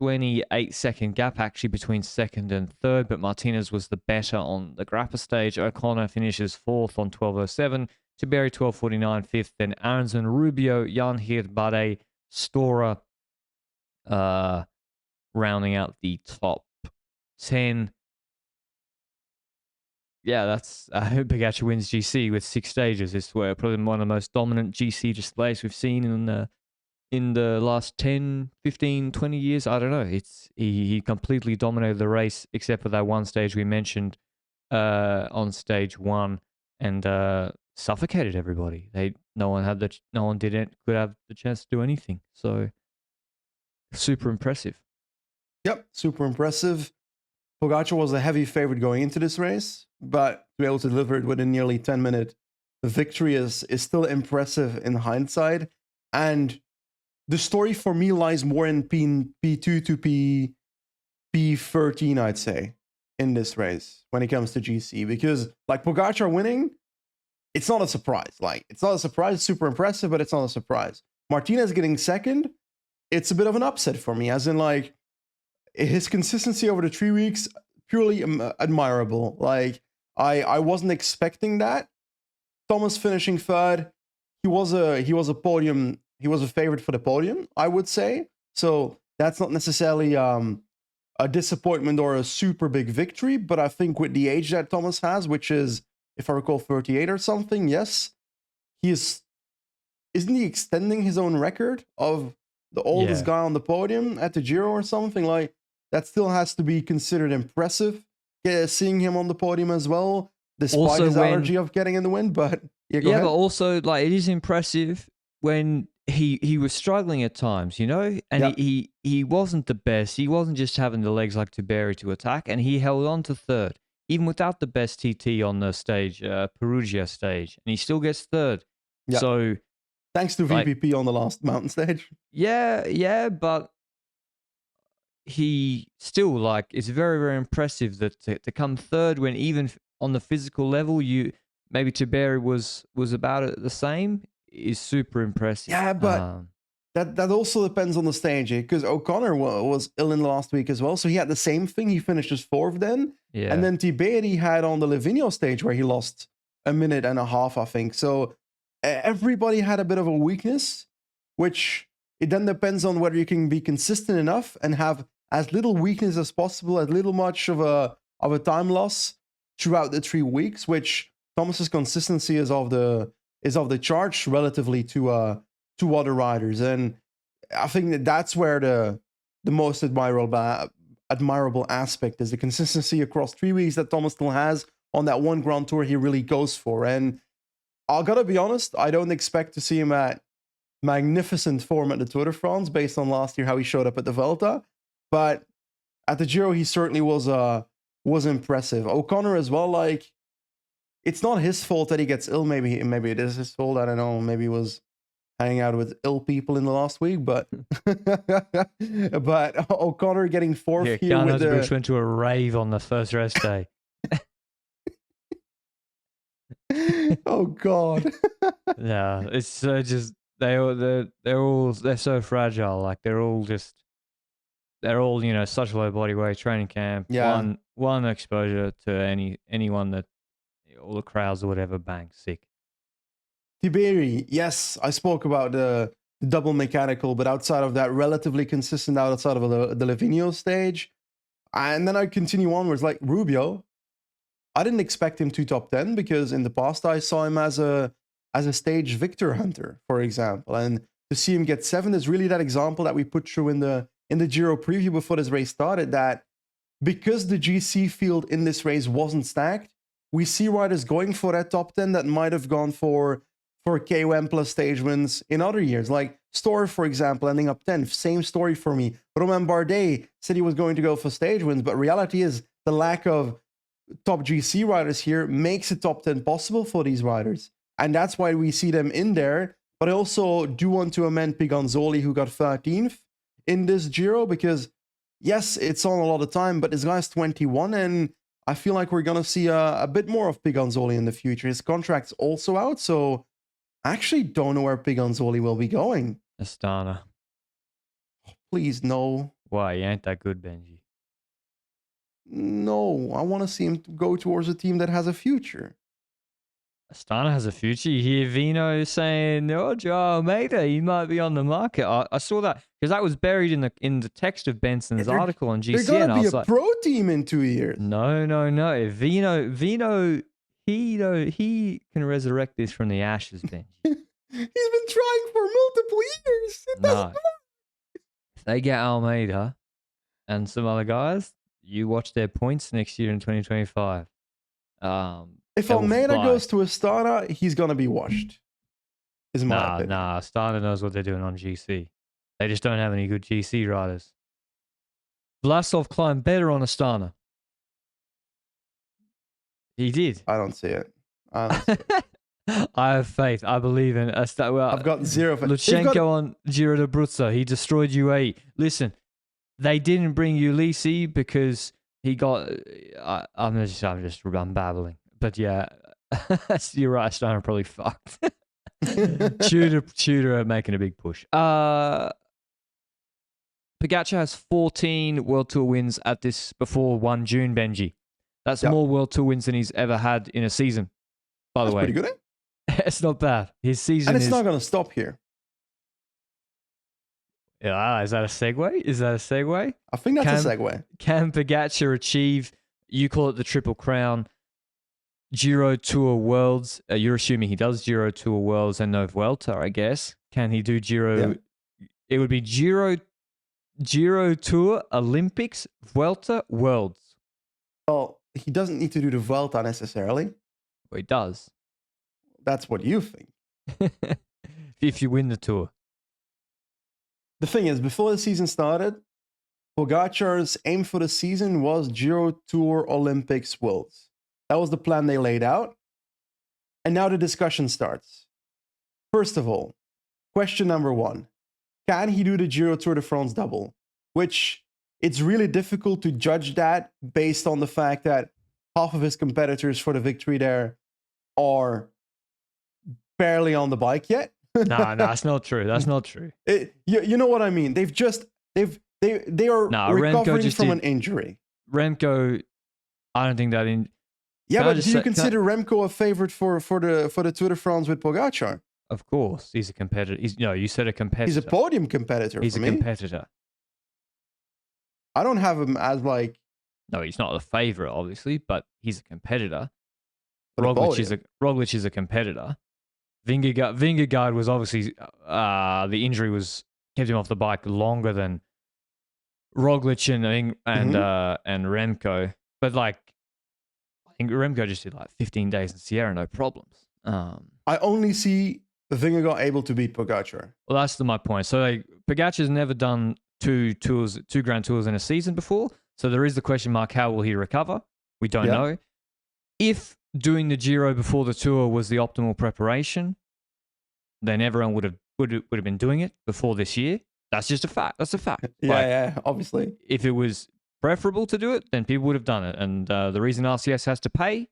28-second gap actually between second and third, but Martinez was the better on the Grappa stage. O'Connor finishes 4th on 12:07, Tiberi 12:49 5th, then Aronson, Rubio, Jan Hirt-Bade, Stora rounding out the top 10. Yeah, that's Pogacar wins GC with 6 stages. It's probably one of the most dominant GC displays we've seen in the last 10, 15, 20 years. I don't know. He completely dominated the race, except for that one stage we mentioned on stage 1, and suffocated everybody. No one could have the chance to do anything. So super impressive. Yep, super impressive. Pogacar was a heavy favorite going into this race, but to be able to deliver it with a nearly 10-minute victory is still impressive in hindsight. And the story for me lies more in P2 to P13, I'd say, in this race when it comes to GC, because like Pogacar winning, it's not a surprise. Like, it's not a surprise. It's super impressive, but it's not a surprise. Martinez getting second, it's a bit of an upset for me, as in like his consistency over the 3 weeks, purely admirable. Like, I wasn't expecting that. Thomas finishing third, he was a podium. He was a favorite for the podium, I would say. So that's not necessarily a disappointment or a super big victory. But I think with the age that Thomas has, which is, if I recall, 38 or something, yes, isn't he extending his own record of the oldest guy on the podium at the Giro or something? Like, that still has to be considered impressive. Yeah, seeing him on the podium as well, despite his allergy of getting in the win. But but also, like, it is impressive when he was struggling at times, you know, and Yep. he wasn't the best. He wasn't just having the legs like Tiberi to attack, and he held on to third, even without the best TT on the stage, Perugia stage, and he still gets third. Yeah. So Thanks to like, VVP on the last mountain stage. yeah, but he still like it's very, very impressive that to come third when even on the physical level, you maybe Tiberi was about the same is super impressive. Yeah, but that also depends on the stage, because O'Connor was ill in the last week as well, so he had the same thing. He finished as fourth then, yeah, and then Tiberi had on the Livigno stage where he lost a minute and a half, I think. So everybody had a bit of a weakness, which it then depends on whether you can be consistent enough and have as little weakness as possible, as little much of a time loss throughout the 3 weeks, which Thomas's consistency is of the charge relatively to other riders. And I think that's where the most admirable aspect is the consistency across 3 weeks that Thomas still has on that one Grand Tour he really goes for. And I gotta be honest, I don't expect to see him at magnificent form at the Tour de France based on last year how he showed up at the Vuelta, but at the Giro he certainly was impressive. O'Connor as well, like, it's not his fault that he gets ill. Maybe it is his fault. I don't know. Maybe he was hanging out with ill people in the last week, but but O'Connor getting fourth here Carlos with Bruce went to a rave on the first rest day. Oh God. Yeah, it's just they're so fragile. Like they're all you know, such low body weight, training camp. Yeah. One exposure to anyone that all the crowds or whatever, bang, sick. Tiberi, yes, I spoke about the double mechanical, but outside of that, relatively consistent outside of the Livigno stage. And then I continue onwards, like Rubio. I didn't expect him to top 10 because in the past I saw him as a stage victor hunter, for example. And to see him get 7th is really that example that we put through in the Giro preview before this race started, that because the GC field in this race wasn't stacked, we see riders going for that top 10 that might have gone for KOM plus stage wins in other years. Like Storr, for example, ending up 10th. Same story for me. Romain Bardet said he was going to go for stage wins, but reality is the lack of top GC riders here makes a top 10 possible for these riders. And that's why we see them in there. But I also do want to amend Piganzoli, who got 13th in this Giro, because yes, it's on a lot of time, but this guy's 21, and I feel like we're going to see a bit more of Piganzoli in the future. His contract's also out, so I actually don't know where Piganzoli will be going. Astana. Please, no. Why? He ain't that good, Benji. No, I want to see him go towards a team that has a future. Astana has a future. You hear Vino saying, "Oh, Joe Almeida, he might be on the market." I saw that because that was buried in the text of Benson's article on GCN. They're gonna be a pro team in 2 years. No. Vino, he can resurrect this from the ashes, Benji. He's been trying for multiple years. It doesn't work. If they get Almeida and some other guys, you watch their points next year in 2025. If Almeida goes to Astana, he's going to be washed. Is my opinion. Astana knows what they're doing on GC. They just don't have any good GC riders. Vlasov climbed better on Astana. He did. I don't see it. I have faith. I believe in Astana. Well, I've got zero faith. Lutsenko on Giro d'Abruzzo. He destroyed UAE. Listen, they didn't bring Ulisi because he got... I'm babbling. But yeah, you're right. Astana probably fucked. Tudor making a big push. Pogacar has 14 World Tour wins at this before 1 June, Benji. That's more World Tour wins than he's ever had in a season, by the way. That's pretty good, eh? It's not bad. His season and it's not going to stop here. Yeah, is that a segue? I think that's a segue. Can Pogacar achieve, you call it the Triple Crown, Giro Tour Worlds? You're assuming he does Giro Tour Worlds and no Vuelta, I guess. Can he do Giro? Yeah. It would be Giro Tour, Olympics, Vuelta, Worlds. Well, he doesn't need to do the Vuelta necessarily. Well, he does. That's what you think. if you win the Tour. The thing is, before the season started, Pogacar's aim for the season was Giro, Tour, Olympics, Worlds. That was the plan they laid out. And now the discussion starts. First of all, question number 1. Can he do the Giro Tour de France double? Which it's really difficult to judge that based on the fact that half of his competitors for the victory there are barely on the bike yet. No, that's not true. That's not true. You know what I mean? They are recovering from an injury. Remco, I don't think that in. Yeah, but do you consider Remco a favorite for the Tour de France with Pogacar? Of course, he's a competitor. You said a competitor. He's a podium competitor. He's a competitor. I don't have him as like. No, he's not the favorite, obviously, but he's a competitor. Roglic is a competitor. Vingegaard was obviously the injury kept him off the bike longer than Roglic and Remco. But like, I think Remco just did like 15 days in Sierra, no problems. I only see Vingegaard able to beat Pogacar. Well, that's my point. So Pogacar's never done two Grand Tours in a season before. So there is the question mark: how will he recover? We don't know. If doing the Giro before the Tour was the optimal preparation, then everyone would have been doing it before this year. That's just a fact. That's a fact. Yeah, obviously. If it was preferable to do it, then people would have done it. And the reason RCS has to pay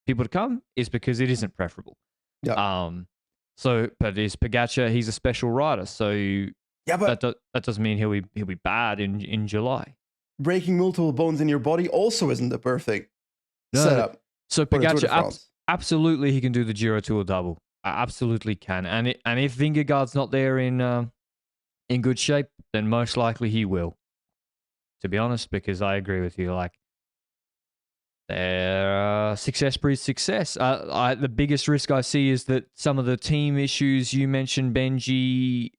people to come is because it isn't preferable. Yeah. But is Pogacar? He's a special rider, so but that doesn't mean he'll be bad in July. Breaking multiple bones in your body also isn't the perfect setup. So Pogacar, absolutely, he can do the Giro Tour double. Absolutely can. And if Vingegaard's not there in good shape, then most likely he will. To be honest, because I agree with you. Like, success breeds success. The biggest risk I see is that some of the team issues you mentioned, Benji,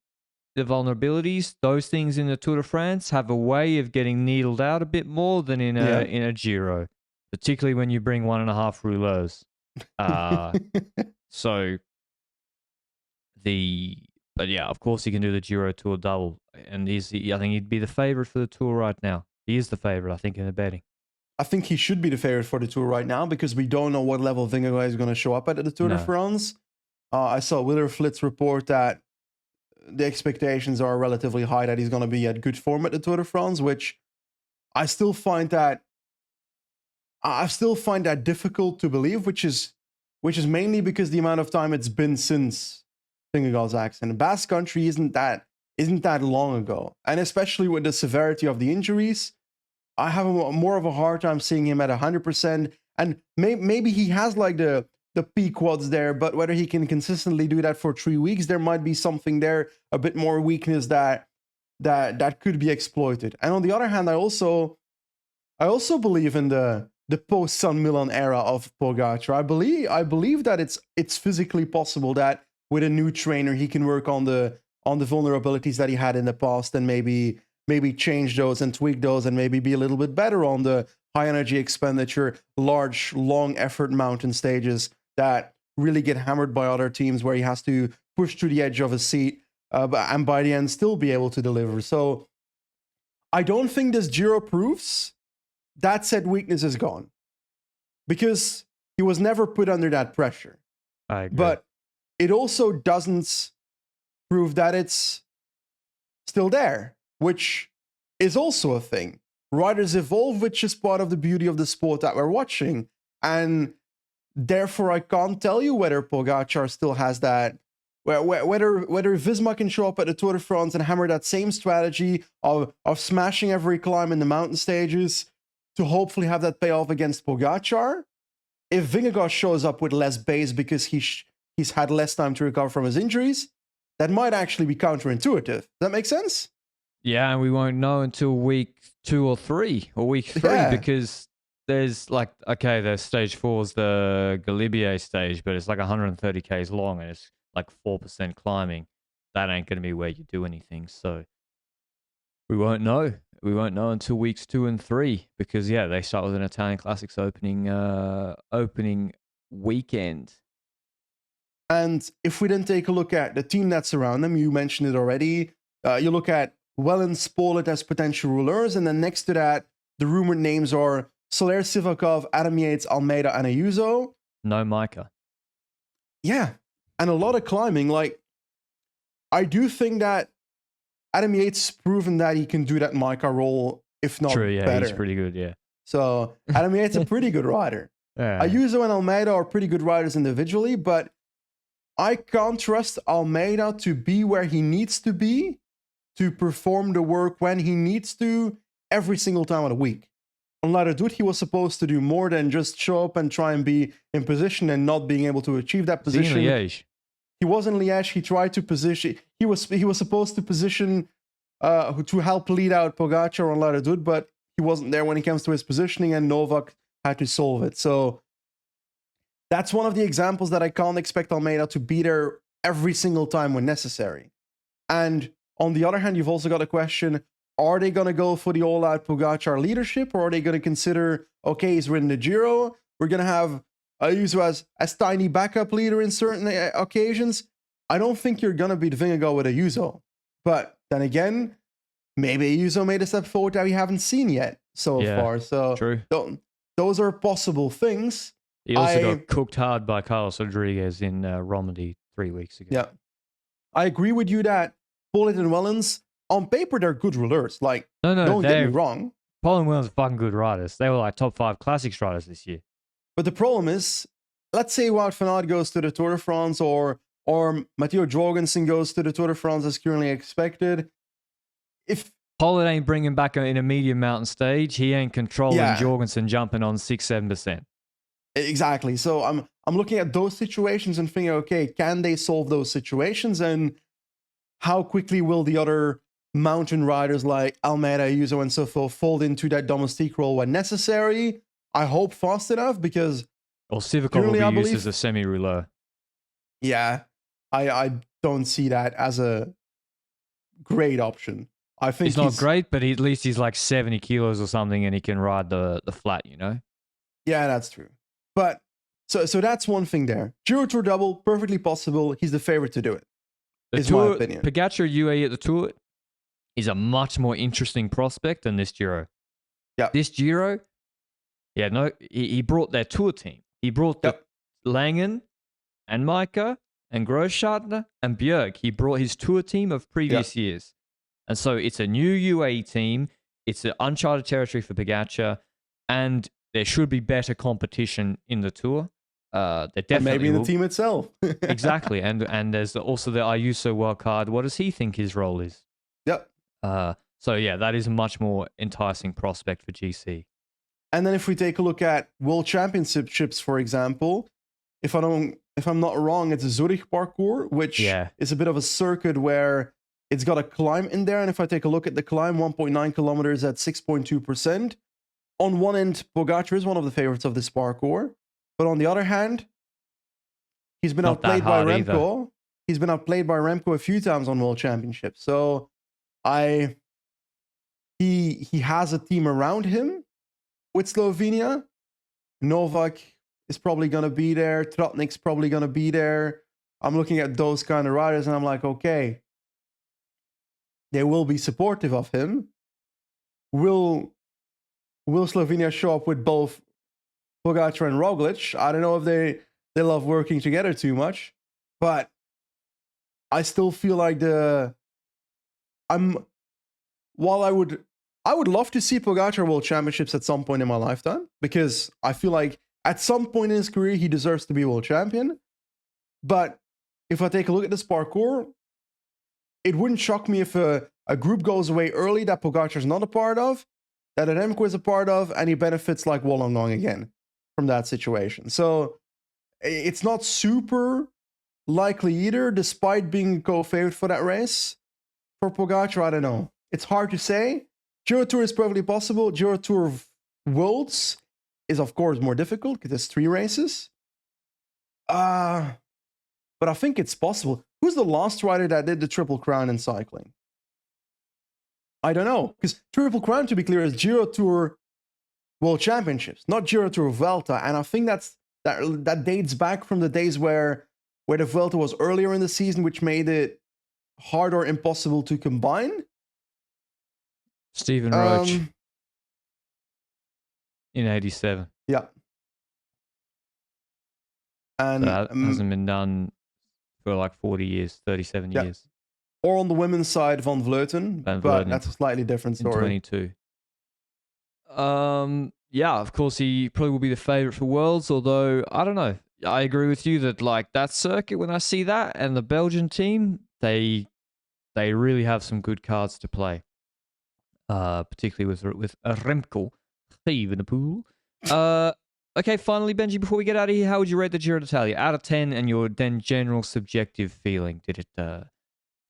the vulnerabilities, those things in the Tour de France have a way of getting needled out a bit more than in a Giro, particularly when you bring 1.5 rouleurs. But yeah, of course he can do the Giro Tour double, and I think he'd be the favorite for the Tour right now. He is the favorite, I think, in the betting. I think he should be the favorite for the Tour right now because we don't know what level Vingegaard is going to show up at the Tour de France. I saw Willer Flitz report that the expectations are relatively high that he's going to be at good form at the Tour de France, which I still find that difficult to believe, which is mainly because the amount of time it's been since Vingegaard's accident. Basque Country isn't that long ago, and especially with the severity of the injuries, I have more of a hard time seeing him at 100%. And maybe he has like the peak quads there, but whether he can consistently do that for 3 weeks, there might be something there, a bit more weakness that could be exploited. And on the other hand, I also believe in the post San Milan era of Pogacar. I believe that it's physically possible that with a new trainer he can work on the vulnerabilities that he had in the past and maybe change those and tweak those and maybe be a little bit better on the high energy expenditure, large, long effort mountain stages that really get hammered by other teams where he has to push to the edge of his seat and by the end still be able to deliver. So I don't think this Giro proves that said weakness is gone because he was never put under that pressure. I agree. But it also doesn't prove that it's still there, which is also a thing. Riders evolve, which is part of the beauty of the sport that we're watching. And therefore, I can't tell you whether Pogacar still has that, whether Visma can show up at the Tour de France and hammer that same strategy of smashing every climb in the mountain stages to hopefully have that payoff against Pogacar. If Vingegaard shows up with less base because he's had less time to recover from his injuries, that might actually be counterintuitive. Does that make sense? Yeah, and we won't know until week 2 or 3 or week 3 because there's there's stage 4 is the Galibier stage, but it's like 130 Ks long and it's like 4% climbing. That ain't going to be where you do anything. So we won't know. We won't know until weeks 2 and 3 because they start with an Italian Classics opening weekend. And if we then take a look at the team that's around them, you mentioned it already. You look at Wellens, Spolit as potential rulers, and then next to that, the rumored names are Soler, Sivakov, Adam Yates, Almeida, and Ayuso. No Micah. Yeah, and a lot of climbing. Like, I do think that Adam Yates has proven that he can do that Micah role, if not True, yeah, better. he's pretty good, yeah. So Adam Yates is a pretty good rider. Yeah. Ayuso and Almeida are pretty good riders individually, but I can't trust Almeida to be where he needs to be to perform the work when he needs to every single time of the week. On Latitude, he was supposed to do more than just show up and try and be in position and not being able to achieve that position. He was in Liège. He tried to position. He was supposed to position to help lead out Pogacar on Latitude, but he wasn't there when it comes to his positioning, and Novak had to solve it. So that's one of the examples that I can't expect Almeida to be there every single time when necessary. And on the other hand, you've also got a question, are they going to go for the all-out Pogacar leadership, or are they going to consider, okay, he's ridden the Giro, we're going to have Ayuso as tiny backup leader in certain occasions? I don't think you're going to be the Vingegaard with Ayuso. But then again, maybe Ayuso made a step forward that we haven't seen yet so far. So true. Those are possible things. He also got cooked hard by Carlos Rodriguez in Romandy 3 weeks ago. Yeah. I agree with you that Polit and Wellens, on paper, they're good rouleurs. Like, don't get me wrong. Polit and Wellens are fucking good riders. They were like top 5 classics riders this year. But the problem is, let's say Wout van Aert goes to the Tour de France, or Matteo Jorgensen goes to the Tour de France as currently expected. If Polit ain't bringing back in a medium mountain stage, he ain't controlling Jorgensen jumping on 6-7%. Exactly. So I'm looking at those situations and thinking, okay, can they solve those situations? And how quickly will the other mountain riders like Almeida, Ayuso, and so forth fold into that domestique role when necessary? I hope fast enough, because Sivakov will be used as a semi-rouleur. Yeah, I don't see that as a great option. I think he's not great, but at least he's like 70 kilos or something, and he can ride the flat, you know? Yeah, that's true. But so that's one thing there. Giro Tour double, perfectly possible. He's the favorite to do it. Is my opinion. Pogacar UAE at the Tour is a much more interesting prospect than this Giro. Yeah. This Giro, he brought their Tour team. He brought the Langen and Micah and Großschartner and Bjerg. He brought his Tour team of previous years. And so it's a new UAE team. It's an uncharted territory for Pogacar, and there should be better competition in the Tour. There definitely and maybe in the team itself. Exactly. And there's also the Ayuso wildcard. What does he think his role is? Yep. So yeah, that is a much more enticing prospect for GC. And then if we take a look at World Championships, for example, if I'm not wrong, it's a Zurich parcours, which is a bit of a circuit where it's got a climb in there. And if I take a look at the climb, 1.9 kilometers at 6.2%. On one end, Pogacar is one of the favorites of this parcours. But on the other hand, he's been outplayed by Remco. Either. He's been outplayed by Remco a few times on World Championships. So he has a team around him with Slovenia. Novak is probably going to be there. Tratnik's probably going to be there. I'm looking at those kind of riders and I'm like, okay, they will be supportive of him. Will Slovenia show up with both Pogacar and Roglic? I don't know if they love working together too much, but I still feel like while I would love to see Pogacar World Championships at some point in my lifetime, because I feel like at some point in his career he deserves to be world champion. But if I take a look at this parcours, it wouldn't shock me if a group goes away early that Pogacar's not a part of, that an Remco is a part of, and he benefits like Wollongong again from that situation. So it's not super likely either, despite being co-favorite for that race. For Pogacar, I don't know. It's hard to say. Giro Tour is perfectly possible. Giro Tour Worlds is, of course, more difficult because there's 3 races. But I think it's possible. Who's the last rider that did the Triple Crown in cycling? I don't know. Because Triple Crown, to be clear, is Giro Tour World Championships, not Giro Tour Vuelta. And I think that dates back from the days where where the Vuelta was earlier in the season, which made it hard or impossible to combine. Stephen Roach in 87. Yeah. And So that hasn't been done for like 40 years, 37 years. Or on the women's side, Van Vleuten, but that's a slightly different story. In 22. Yeah, of course, he probably will be the favorite for Worlds, although, I don't know. I agree with you that, like, that circuit, when I see that, and the Belgian team, they really have some good cards to play. Particularly with Remco in the pool. Okay, finally, Benji, before we get out of here, how would you rate the Giro d'Italia? Out of 10, and your then general subjective feeling. Did it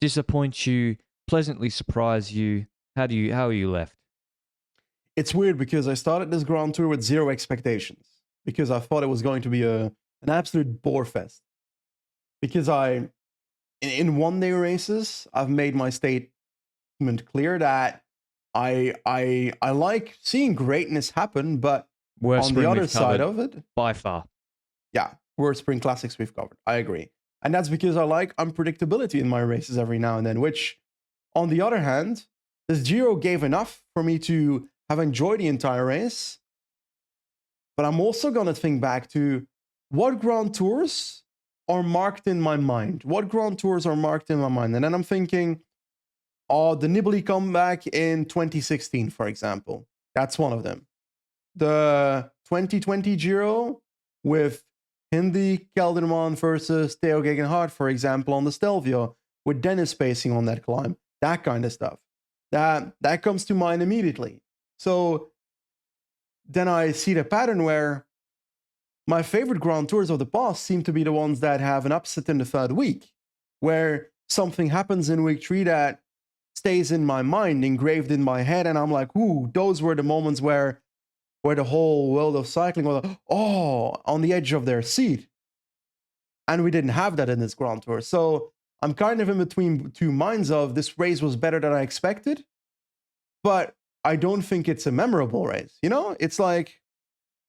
disappoint you, pleasantly surprise you? How are you left? It's weird because I started this Grand Tour with zero expectations because I thought it was going to be an absolute bore fest. Because in one-day races, I've made my statement clear that I like seeing greatness happen, but on the other side of it, by far, yeah, worst spring classics we've covered. I agree, and that's because I like unpredictability in my races every now and then. Which, on the other hand, this Giro gave enough for me to have enjoyed the entire race. But I'm also gonna think back to what Grand Tours are marked in my mind. What Grand Tours are marked in my mind, and then I'm thinking, oh, the Nibali comeback in 2016, for example. That's one of them. The 2020 Giro with Hindi Kelderman versus Theo Gegenhardt, for example, on the Stelvio, with Dennis pacing on that climb. That kind of stuff. That comes to mind immediately. So then I see the pattern where my favorite Grand Tours of the past seem to be the ones that have an upset in the third week, where something happens in week 3 that stays in my mind, engraved in my head, and I'm like, ooh, those were the moments where the whole world of cycling was, on the edge of their seat. And we didn't have that in this Grand Tour. So I'm kind of in between two minds of this race was better than I expected, but I don't think it's a memorable race. You know, it's like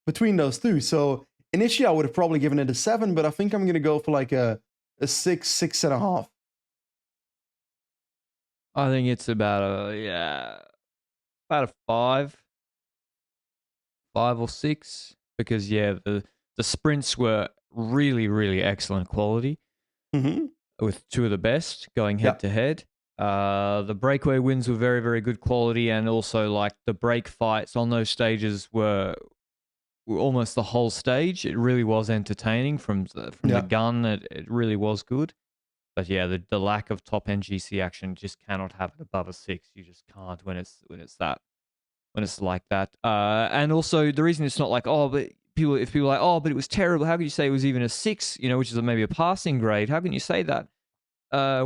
between those two. So initially I would have probably given it a 7, but I think I'm going to go for like a 6, 6.5. I think it's about a 5 or 6, because the sprints were really, really excellent quality, with two of the best going head to head. The breakaway wins were very, very good quality, and also like the break fights on those stages were almost the whole stage. It really was entertaining from the gun. It really was good. But yeah, the lack of top end GC action just cannot have it above a 6. You just can't when it's like that. And also the reason it's not like, but if people are like, but it was terrible, how can you say it was even a 6, which is maybe a passing grade? How can you say that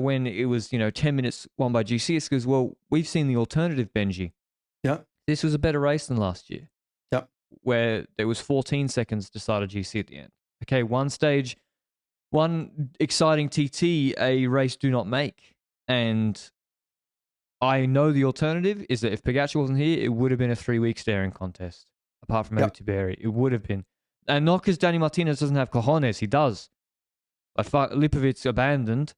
when it was, 10 minutes won by GC? It's because, well, we've seen the alternative, Benji. Yeah. This was a better race than last year. Yeah. Where there was 14 seconds to start a GC at the end. Okay, one exciting TT a race do not make. And I know the alternative is that if Pogacar wasn't here, it would have been a 3-week staring contest. Apart from Tiberi, it would have been. And not because Danny Martinez doesn't have cojones, he does. But Lipovic abandoned.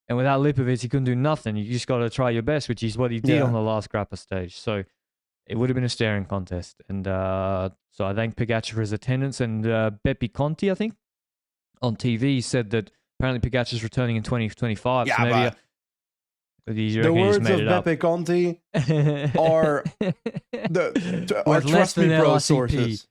And without Lipovic, he couldn't do nothing. You just got to try your best, which is what he did on the last Grappa stage. So it would have been a staring contest. And so I thank Pogacar for his attendance. And Beppe Conti, I think, on TV said that apparently Pogacar's returning in 2025. Yeah, so maybe the words of Beppe Conti are trust me, bro, sources.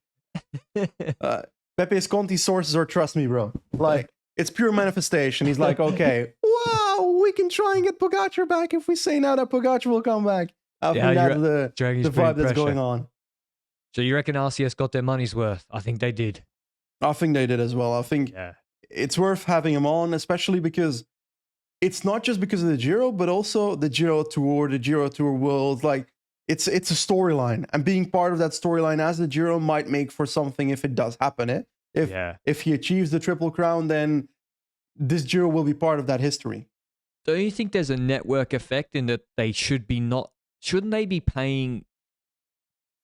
Beppe Conti's sources are trust me, bro. Like, it's pure manifestation. He's like, okay, wow, we can try and get Pogacar back if we say now that Pogacar will come back. I think that's the vibe that's going on. So you reckon RCS got their money's worth? I think they did. I think they did as well. I think it's worth having him on, especially because it's not just because of the Giro, but also the Giro Tour, the Giro Tour World. Like, it's a storyline, and being part of that storyline as the Giro might make for something if it does happen. If he achieves the Triple Crown, then this Giro will be part of that history. Don't you think there's a network effect in that they shouldn't they be paying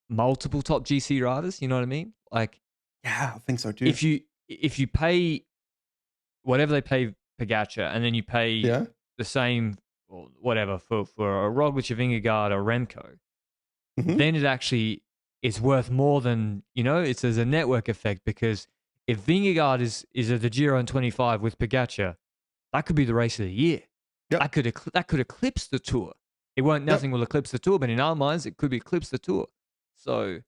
multiple top GC riders? You know what I mean? Like, yeah, I think so too. If you pay whatever they pay Pogacar, and then you pay the same or whatever for a Roglic, a Vingegaard, or Remco, then it actually is worth more than, it's as a network effect, because if Vingegaard is at the Giro in 25 with Pogacar, that could be the race of the year. That could eclipse the Tour. Nothing will eclipse the Tour, but in our minds, it could eclipse the Tour. So,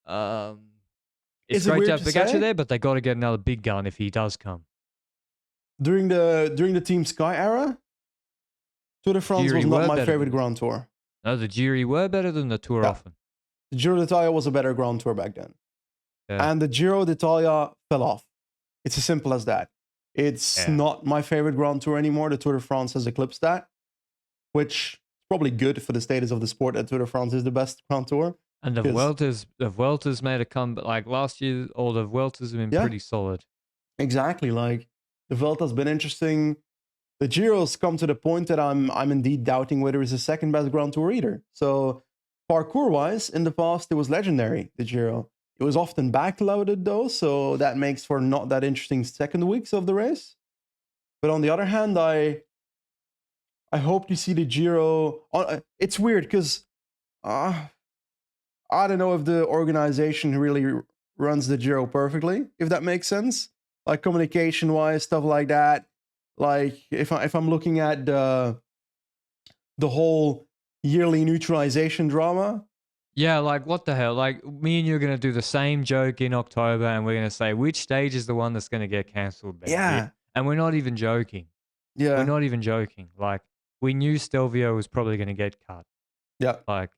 it's great to have Pogacar there, but they got to get another big gun if he does come. During the Team Sky era, Tour de France was not my favorite Grand Tour. No, the Giro were better than the Tour often. The Giro d'Italia was a better Grand Tour back then. Yeah. And the Giro d'Italia fell off. It's as simple as that. It's not my favorite Grand Tour anymore. The Tour de France has eclipsed that, which is probably good for the status of the sport that Tour de France is the best Grand Tour. And the Vuelta's made a comeback. Like last year, all the Vueltas have been pretty solid. Exactly. Like the Vuelta's been interesting. The Giro's come to the point that I'm indeed doubting whether it's the second best Grand Tour either. So parkour-wise, in the past, it was legendary, the Giro. It was often backloaded though, so that makes for not that interesting second weeks of the race. But on the other hand, I hope to see the Giro. It's weird because I don't know if the organization really runs the Giro perfectly, if that makes sense. Like communication-wise, stuff like that. Like if I'm looking at the whole yearly neutralization drama. Yeah, like what the hell? Like me and you are going to do the same joke in October, and we're going to say which stage is the one that's going to get cancelled. Yeah. And we're not even joking. Yeah. We're not even joking. Like we knew Stelvio was probably going to get cut. Yeah. Like,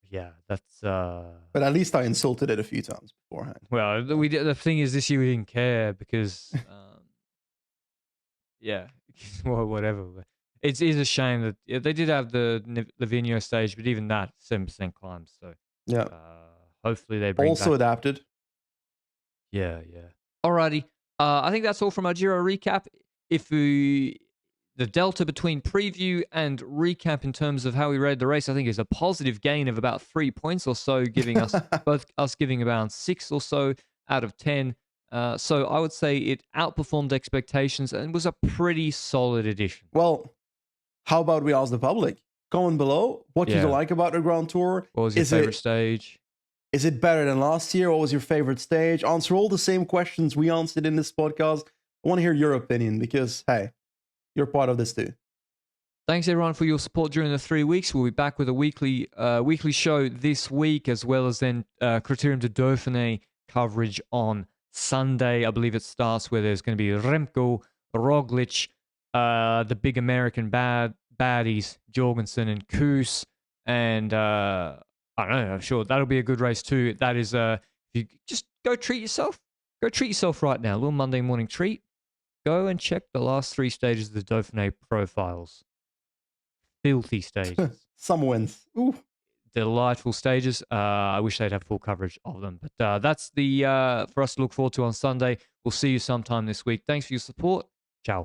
yeah, that's... But at least I insulted it a few times beforehand. Well, the thing is this year we didn't care because... yeah, well, whatever. It is a shame that they did have the Livigno stage, but even that 7% climbs. So yeah, hopefully they bring also adapted. Yeah. Alrighty, I think that's all from our Giro recap. The delta between preview and recap in terms of how we read the race, I think is a positive gain of about 3 points or so, giving us giving about 6 or so out of 10. So I would say it outperformed expectations and was a pretty solid edition. Well, how about we ask the public? Comment below what you like about the Grand Tour. What was your favorite stage? Is it better than last year? What was your favorite stage? Answer all the same questions we answered in this podcast. I want to hear your opinion because, hey, you're part of this too. Thanks everyone for your support during the 3 weeks. We'll be back with a weekly show this week, as well as then Criterium de Dauphiné coverage on Sunday. I believe it starts where there's going to be Remco, Roglic, the big American baddies, Jorgensen and Koos, and I don't know, I'm sure that'll be a good race too. That is, you just go treat yourself. Go treat yourself right now. A little Monday morning treat. Go and check the last 3 stages of the Dauphiné profiles. Filthy stages. Some wins. Ooh. Delightful stages. I wish they'd have full coverage of them. But that's for us to look forward to on Sunday. We'll see you sometime this week. Thanks for your support. Ciao.